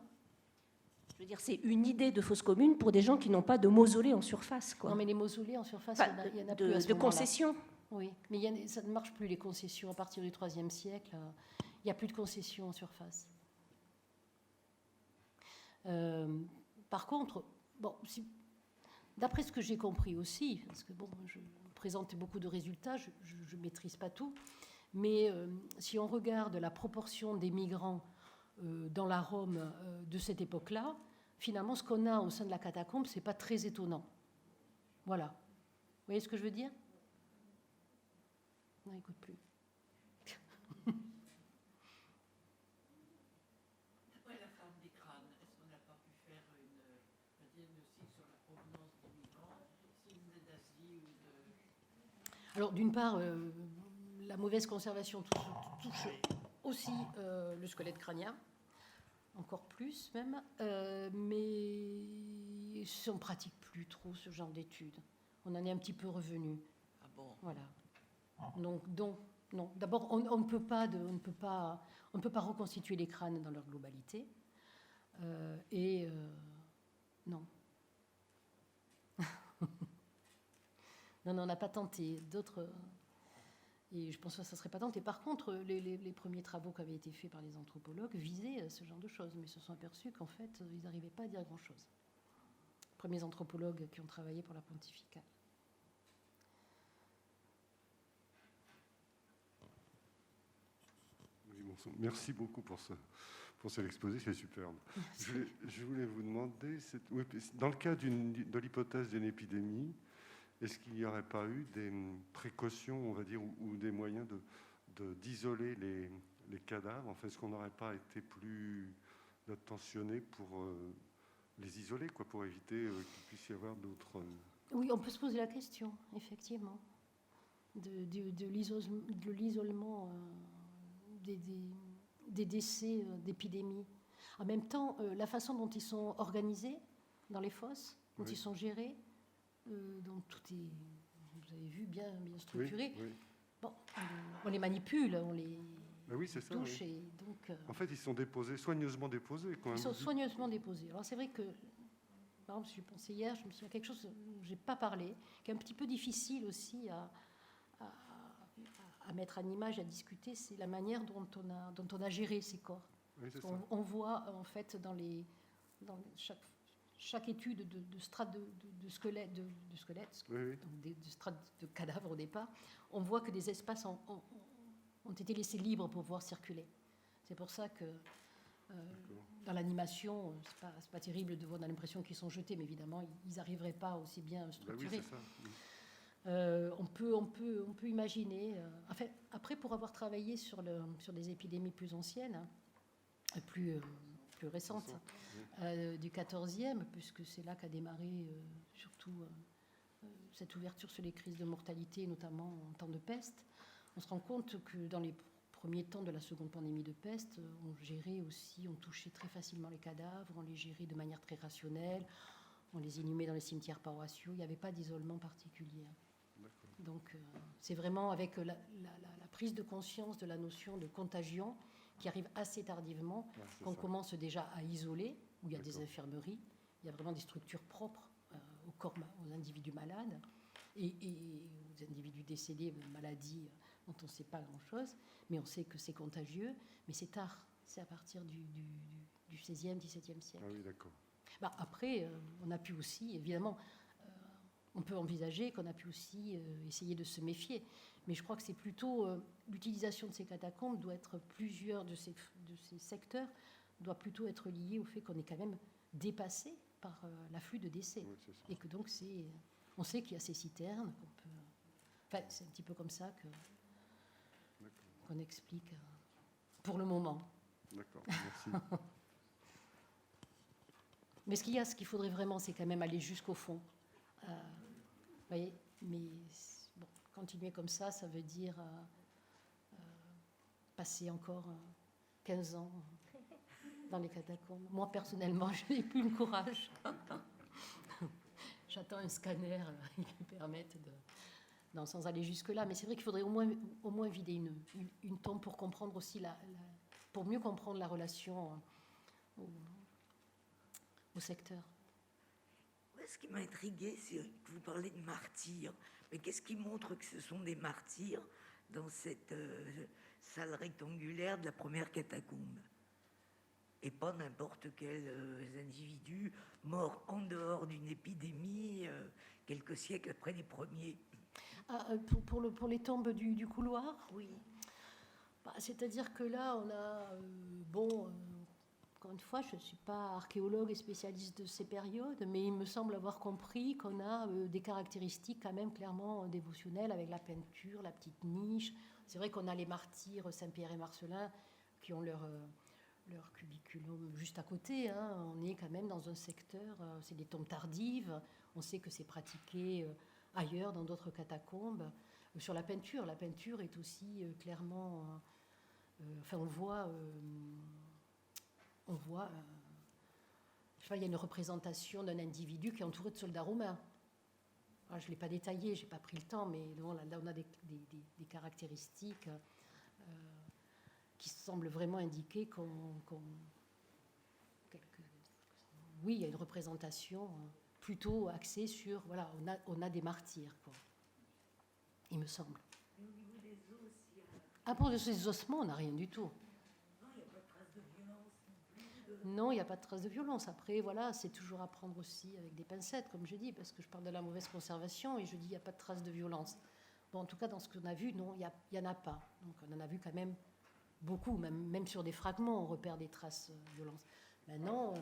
Je veux dire, c'est une idée de fosse commune pour des gens qui n'ont pas de mausolée en surface, quoi. Non, mais les mausolées en surface, Enfin, il y en a plus à ce de moment-là. concessions. Oui, mais ça ne marche plus, les concessions. À partir du IIIe siècle, il n'y a plus de concessions en surface. Par contre, bon, d'après ce que j'ai compris aussi, parce que bon, je présente beaucoup de résultats, je ne maîtrise pas tout, mais si on regarde la proportion des migrants dans la Rome de cette époque-là, finalement, ce qu'on a au sein de la catacombe, ce n'est pas très étonnant. Voilà. Vous voyez ce que je veux dire ? Non, écoute plus. Après la forme des crânes, est-ce qu'on n'a pas pu faire un diagnostic sur la provenance des migrants, s'ils venaient d'Asie ou de... Alors, d'une part, la mauvaise conservation touche aussi le squelette crânien, encore plus même, mais on ne pratique plus trop ce genre d'études. On en est un petit peu revenu. Ah bon ? Voilà. Donc non. D'abord, on ne peut pas reconstituer les crânes dans leur globalité. Non. Non, on n'a pas tenté. D'autres... Et je pense que ça ne serait pas tenté. Par contre, les premiers travaux qui avaient été faits par les anthropologues visaient ce genre de choses, mais ils se sont aperçus qu'en fait, ils n'arrivaient pas à dire grand-chose. Les premiers anthropologues qui ont travaillé pour la pontificale. Oui, bon sang. Merci beaucoup pour cet exposé, c'est superbe. Je voulais vous demander, dans le cas de l'hypothèse d'une épidémie, est-ce qu'il n'y aurait pas eu des précautions, on va dire, ou des moyens d'isoler les cadavres? En fait, est-ce qu'on n'aurait pas été plus attentionné pour les isoler, quoi, pour éviter qu'il puisse y avoir d'autres... Oui, on peut se poser la question, effectivement, de l'isolement des décès d'épidémies. En même temps, la façon dont ils sont organisés dans les fosses, dont Oui. ils sont gérés, dont tout est, vous avez vu, bien structuré. Oui. Bon, on les manipule, on les Ben oui, c'est ça. touche, Oui. et donc En fait, ils sont déposés, soigneusement déposés, quand même. ils sont soigneusement déposés. Alors c'est vrai que, par exemple, je pensais hier, je me suis dit à quelque chose dont je n'ai pas parlé, qui est un petit peu difficile aussi à mettre en image, à discuter, c'est la manière dont on a géré ces corps. Oui, c'est ça. On voit en fait dans chaque étude de strates de squelette, Oui. donc de strates de cadavres au départ, on voit que des espaces ont été laissés libres pour pouvoir circuler. C'est pour ça que dans l'animation, c'est pas terrible de voir, on a l'impression qu'ils sont jetés, mais évidemment, ils n'arriveraient pas aussi bien Ben oui, structurés. c'est ça. On peut imaginer. Après, pour avoir travaillé sur des épidémies plus anciennes, plus récentes, du XIVe, puisque c'est là qu'a démarré surtout cette ouverture sur les crises de mortalité, notamment en temps de peste, on se rend compte que dans les premiers temps de la seconde pandémie de peste, on touchait très facilement les cadavres, on les gérait de manière très rationnelle, on les inhumait dans les cimetières paroissiaux, il n'y avait pas d'isolement particulier. Donc c'est vraiment avec la prise de conscience de la notion de contagion qui arrive assez tardivement qu'on commence déjà à isoler où il y a des D'accord. infirmeries, il y a vraiment des structures propres au corps, aux individus malades et aux individus décédés de maladies dont on ne sait pas grand-chose, mais on sait que c'est contagieux, mais c'est tard, c'est à partir du XVIe, XVIIe siècle. Ah oui, d'accord. Bah, après, on a pu aussi, évidemment, on peut envisager qu'on a pu aussi essayer de se méfier. Mais je crois que c'est plutôt l'utilisation de ces catacombes doit être plusieurs de ces secteurs doit plutôt être liée au fait qu'on est quand même dépassé par l'afflux de décès. Oui, c'est ça. Et que donc on sait qu'il y a ces citernes. Enfin, c'est un petit peu comme ça qu'on explique pour le moment. D'accord, merci. Mais ce qu'il faudrait vraiment, c'est quand même aller jusqu'au fond. Vous voyez, mais bon, continuer comme ça veut dire passer encore 15 ans dans les catacombes. Moi, personnellement, je n'ai plus le courage. J'attends un scanner qui me permette de... Non, sans aller jusque-là. Mais c'est vrai qu'il faudrait au moins vider une tombe pour comprendre aussi pour mieux comprendre la relation au secteur. Ce qui m'a intriguée, c'est que vous parlez de martyrs. Mais qu'est-ce qui montre que ce sont des martyrs dans cette salle rectangulaire de la première catacombe? Et pas n'importe quel individu mort en dehors d'une épidémie, quelques siècles après les premiers. Pour les tombes du couloir, Oui. C'est-à-dire que là, on a... encore une fois, je ne suis pas archéologue et spécialiste de ces périodes, mais il me semble avoir compris qu'on a des caractéristiques quand même clairement dévotionnelles avec la peinture, la petite niche. C'est vrai qu'on a les martyrs Saint-Pierre et Marcellin qui ont leur cubiculum juste à côté. Hein. On est quand même dans un secteur, c'est des tombes tardives. On sait que c'est pratiqué ailleurs, dans d'autres catacombes. Sur la peinture est aussi clairement... on voit... je sais pas, il y a une représentation d'un individu qui est entouré de soldats romains. Alors, je ne l'ai pas détaillé, je n'ai pas pris le temps, mais bon, là, on a des caractéristiques qui semblent vraiment indiquer oui, il y a une représentation plutôt axée sur... Voilà, on a des martyrs, quoi. Il me semble. Et au niveau des os, il y a... Ah, pour ces ossements, on n'a rien du tout. Non, il n'y a pas de trace de violence non plus. Non, il n'y a pas de trace de violence. Après, voilà, c'est toujours à prendre aussi avec des pincettes, comme je dis, parce que je parle de la mauvaise conservation et je dis il n'y a pas de trace de violence. Bon, en tout cas, dans ce qu'on a vu, non, il n'y en a pas. Donc, on en a vu quand même beaucoup, même sur des fragments, on repère des traces de violence. Maintenant,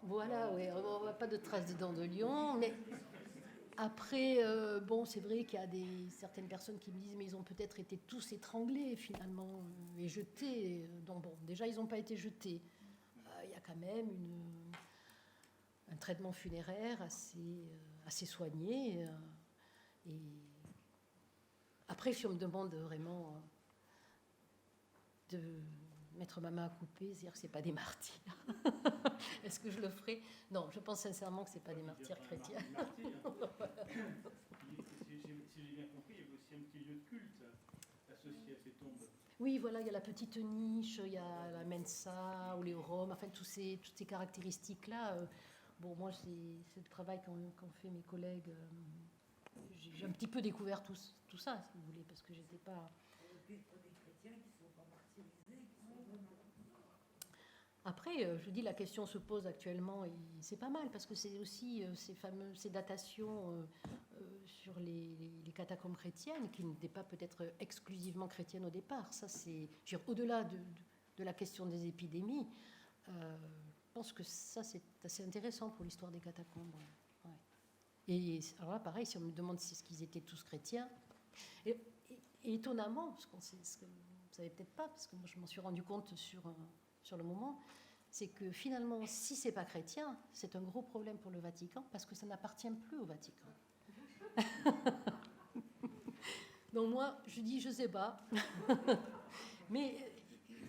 voilà, oui, on voit pas de traces de dents de lion, mais après, c'est vrai qu'il y a certaines personnes qui me disent mais ils ont peut-être été tous étranglés finalement et jetés. Donc bon, déjà ils n'ont pas été jetés. Il y a quand même un traitement funéraire assez soigné. Et après, si on me demande vraiment de mettre ma main à couper, c'est-à-dire que c'est pas des martyrs. Est-ce que je le ferai? Non, je pense sincèrement que c'est pas des martyrs chrétiens. Si j'ai bien compris, il y avait aussi un petit lieu de culte associé à ces tombes. Oui, voilà, il y a la petite niche, il y a la mensa ou les roms, enfin toutes ces caractéristiques-là. Moi, c'est le travail qu'ont fait mes collègues. J'ai un petit peu découvert tout ça, si vous voulez, parce que j'étais pas... Des chrétiens qui ne sont pas martyrisés, qui sont vraiment... Après, je dis, la question se pose actuellement, et c'est pas mal, parce que c'est aussi ces datations sur les catacombes chrétiennes, qui n'étaient pas peut-être exclusivement chrétiennes au départ. Ça, c'est, au-delà de la question des épidémies, je pense que ça, c'est assez intéressant pour l'histoire des catacombes. Ouais. Et alors là, pareil, si on me demande si qu'ils étaient tous chrétiens, et étonnamment, parce qu'on sait, ce que vous ne savez peut-être pas, parce que moi, je m'en suis rendu compte sur le moment, c'est que finalement, si c'est pas chrétien, c'est un gros problème pour le Vatican, parce que ça n'appartient plus au Vatican. Donc moi, je dis, je sais pas. Mais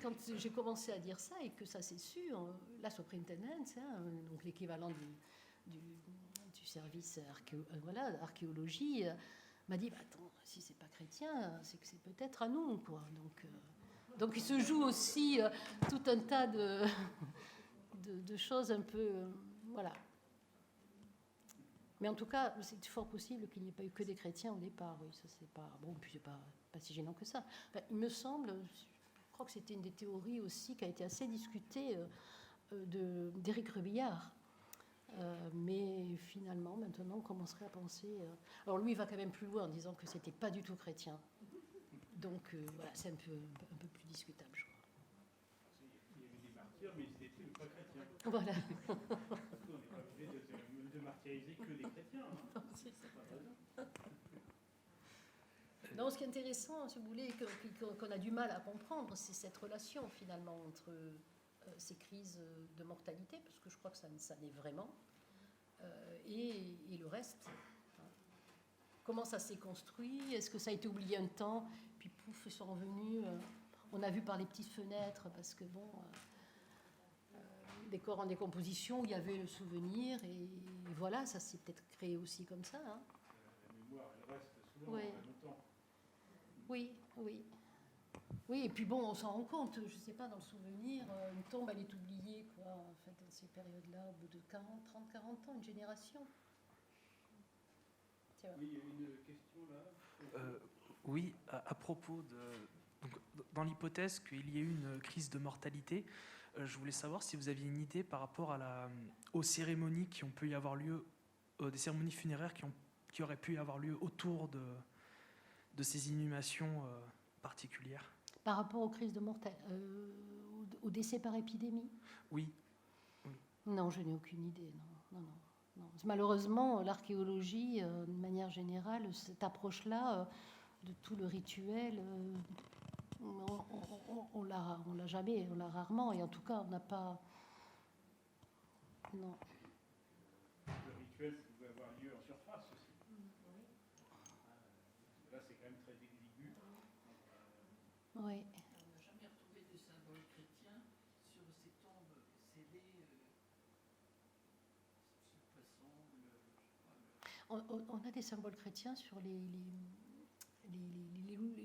quand j'ai commencé à dire ça, et que ça s'est su, la superintendence, donc l'équivalent du service archéologie, m'a dit, attends, si c'est pas chrétien, c'est que c'est peut-être à nous, quoi. Donc il se joue aussi tout un tas de choses un peu... voilà. Mais en tout cas, c'est fort possible qu'il n'y ait pas eu que des chrétiens au départ. Oui, ça c'est pas... Bon, puis c'est pas si gênant que ça. Enfin, il me semble, je crois que c'était une des théories aussi qui a été assez discutée d'Éric Rebillard. Mais finalement, maintenant, on commencerait à penser... alors lui, il va quand même plus loin en disant que c'était pas du tout chrétien. Donc voilà, c'est un peu plus discutable, je crois. Il y avait des martyrs, mais ils n'étaient pas chrétiens. Voilà. On n'est pas obligé de martyriser que des chrétiens. Hein. Non, ce qui est intéressant, si vous voulez, qu'on a du mal à comprendre, c'est cette relation finalement entre ces crises de mortalité, parce que je crois que ça naît vraiment, et le reste. Comment ça s'est construit? Est-ce que ça a été oublié un temps? Puis pouf, ils sont revenus. On a vu par les petites fenêtres, parce que bon, des corps en décomposition où il y avait le souvenir, et voilà, ça s'est peut-être créé aussi comme ça. Hein. La mémoire, elle reste souvent Oui. longtemps. Oui, oui. Oui, et puis bon, on s'en rend compte, je ne sais pas, dans le souvenir, une tombe, elle est oubliée, quoi, en fait, dans ces périodes-là, au bout de 30, 40 ans, une génération. Tiens. Oui, il y a une question là. Oui, à propos de... Donc, dans l'hypothèse qu'il y ait eu une crise de mortalité, je voulais savoir si vous aviez une idée par rapport aux cérémonies qui ont pu y avoir lieu, des cérémonies funéraires qui auraient pu y avoir lieu autour de ces inhumations particulières. Par rapport aux crises de mortalité, au décès par épidémie? Oui. Non, je n'ai aucune idée, non. Malheureusement, l'archéologie, de manière générale, cette approche-là, de tout le rituel, on l'a jamais, on l'a rarement, et en tout cas, on n'a pas... Non. Le rituel, ça pouvait avoir lieu en surface aussi. Là, c'est quand même très exigu. Oui. On n'a jamais retrouvé de symboles chrétiens sur ces tombes scellées, sur le poisson, On a des symboles chrétiens sur les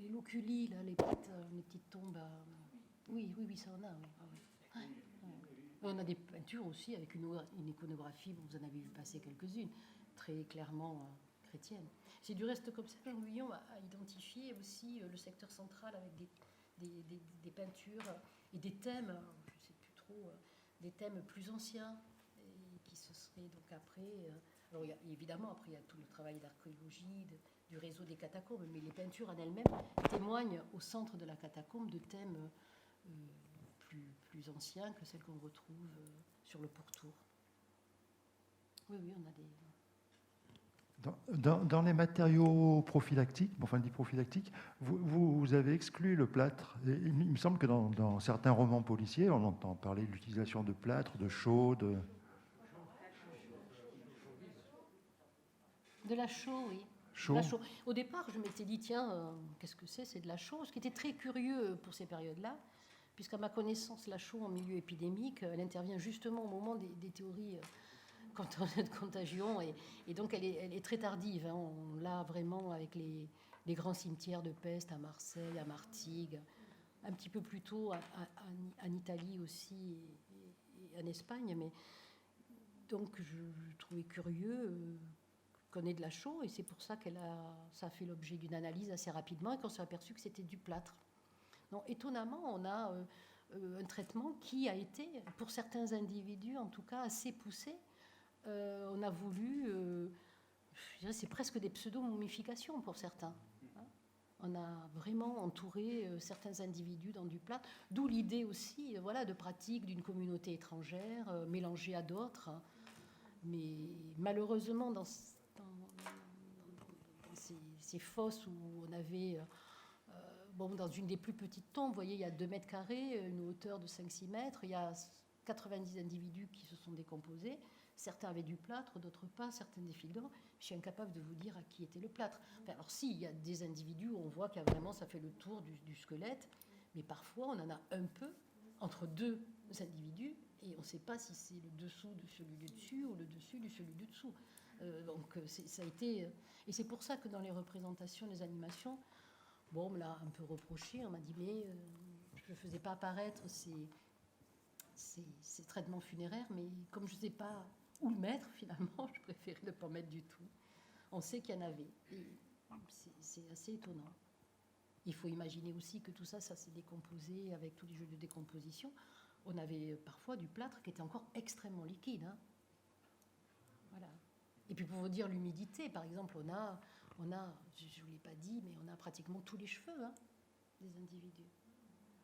loculi, là, les petites tombes. Oui, ça en a. Oui. Ah, ouais. On a des peintures aussi avec une iconographie, vous en avez vu passer quelques-unes, très clairement chrétienne. C'est du reste comme ça que Jean Guyon a identifié aussi le secteur central avec des peintures et des thèmes, je ne sais plus trop, des thèmes plus anciens et qui se seraient donc après... alors évidemment, après il y a tout le travail d'archéologie, du réseau des catacombes, mais les peintures en elles-mêmes témoignent au centre de la catacombe de thèmes plus anciens que celles qu'on retrouve sur le pourtour. Oui, on a des... Dans les matériaux prophylactiques, enfin dit prophylactiques, vous avez exclu le plâtre. Et il me semble que dans certains romans policiers, on entend parler de l'utilisation de plâtre, de chaux, de la chaux, oui. chaux. La chaux. Au départ, je m'étais dit, tiens, qu'est-ce que c'est de la chaux? Ce qui était très curieux pour ces périodes-là, puisqu'à ma connaissance, la chaux en milieu épidémique, elle intervient justement au moment des théories de contagion, et donc elle est très tardive. Hein. On l'a vraiment avec les grands cimetières de peste à Marseille, à Martigues, un petit peu plus tôt en Italie aussi, et en Espagne. Mais donc je trouvais curieux qu'on ait de la chaux, et c'est pour ça ça a fait l'objet d'une analyse assez rapidement, et qu'on s'est aperçu que c'était du plâtre. Donc, étonnamment, on a un traitement qui a été, pour certains individus en tout cas, assez poussé. On a voulu, je dirais, c'est presque des pseudo-momifications pour certains. On a vraiment entouré certains individus dans du plâtre, d'où l'idée aussi de pratique d'une communauté étrangère mélangée à d'autres. Mais malheureusement, dans ces fosses où on avait... dans une des plus petites tombes, vous voyez, il y a 2 mètres carrés, une hauteur de 5-6 mètres, il y a 90 individus qui se sont décomposés. Certains avaient du plâtre, d'autres pas, certains des fils d'or. Je suis incapable de vous dire à qui était le plâtre. Enfin, alors si, il y a des individus où on voit qu'il y a vraiment, ça fait le tour du squelette, mais parfois on en a un peu entre 2 individus, et on ne sait pas si c'est le dessous de celui du dessus ou le dessus de celui du dessous. Donc ça a été... Et c'est pour ça que dans les représentations, les animations, on me l'a un peu reproché, on m'a dit, mais je ne faisais pas apparaître ces traitements funéraires, mais comme je ne sais pas où le mettre, finalement, je préférais ne pas mettre du tout. On sait qu'il y en avait, et c'est assez étonnant. Il faut imaginer aussi que tout ça, ça s'est décomposé avec tous les jeux de décomposition. On avait parfois du plâtre qui était encore extrêmement liquide. Hein. Voilà. Et puis pour vous dire l'humidité, par exemple, on a je ne vous l'ai pas dit, mais on a pratiquement tous les cheveux des individus.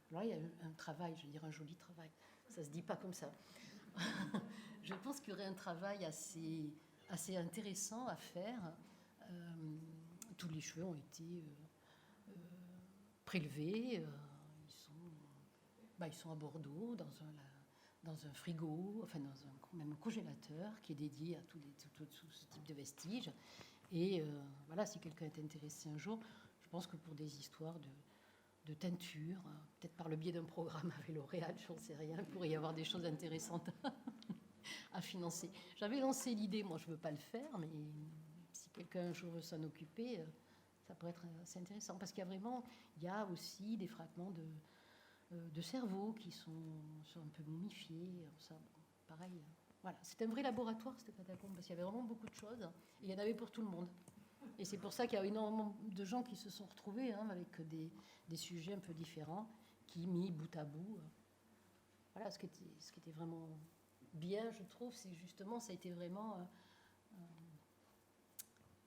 Alors il y a un travail, je veux dire un joli travail. Ça ne se dit pas comme ça. Je pense qu'il y aurait un travail assez intéressant à faire. Tous les cheveux ont été prélevés. Ils sont à Bordeaux, dans un frigo, enfin même un congélateur qui est dédié à tout ce type de vestiges. Et voilà, si quelqu'un est intéressé un jour, je pense que pour des histoires de teinture, peut-être par le biais d'un programme avec L'Oréal, j'en sais rien, il pourrait y avoir des choses intéressantes à financer. J'avais lancé l'idée, moi je ne veux pas le faire, mais si quelqu'un un jour veut s'en occuper, ça pourrait être assez intéressant. Parce qu'il y a aussi des fragments de cerveau qui sont un peu momifiés, ça, pareil. Voilà, c'est un vrai laboratoire cette catacombe, parce qu'il y avait vraiment beaucoup de choses, et il y en avait pour tout le monde. Et c'est pour ça qu'il y a énormément de gens qui se sont retrouvés avec des sujets un peu différents, qui, mis bout à bout, voilà, ce qui était vraiment bien, je trouve, c'est justement, ça a été vraiment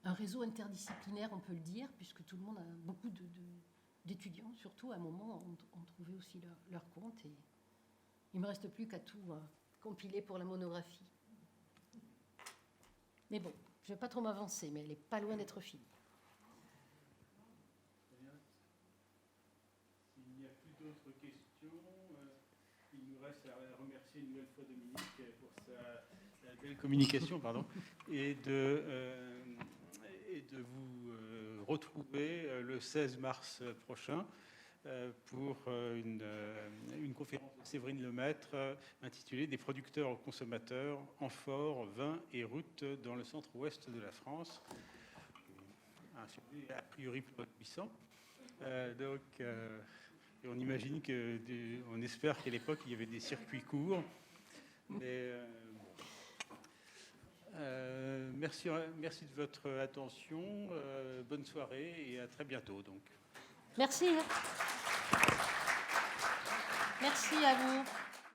un réseau interdisciplinaire, on peut le dire, puisque tout le monde, beaucoup d'étudiants, surtout, à un moment, ont trouvé aussi leur compte, et il ne me reste plus qu'à tout compiler pour la monographie. Mais bon, je ne vais pas trop m'avancer, mais elle n'est pas loin d'être finie. S'il n'y a plus d'autres questions, il nous reste à remercier une nouvelle fois Dominique pour sa belle communication, et de vous retrouver le 16 mars prochain pour une conférence de Séverine Lemaître intitulée « Des producteurs aux consommateurs, amphores, vins et routes dans le centre-ouest de la France ». Un sujet a priori puissant. Et on imagine on espère qu'à l'époque il y avait des circuits courts. Mais merci de votre attention. Bonne soirée et à très bientôt. Donc. Merci. Merci à vous.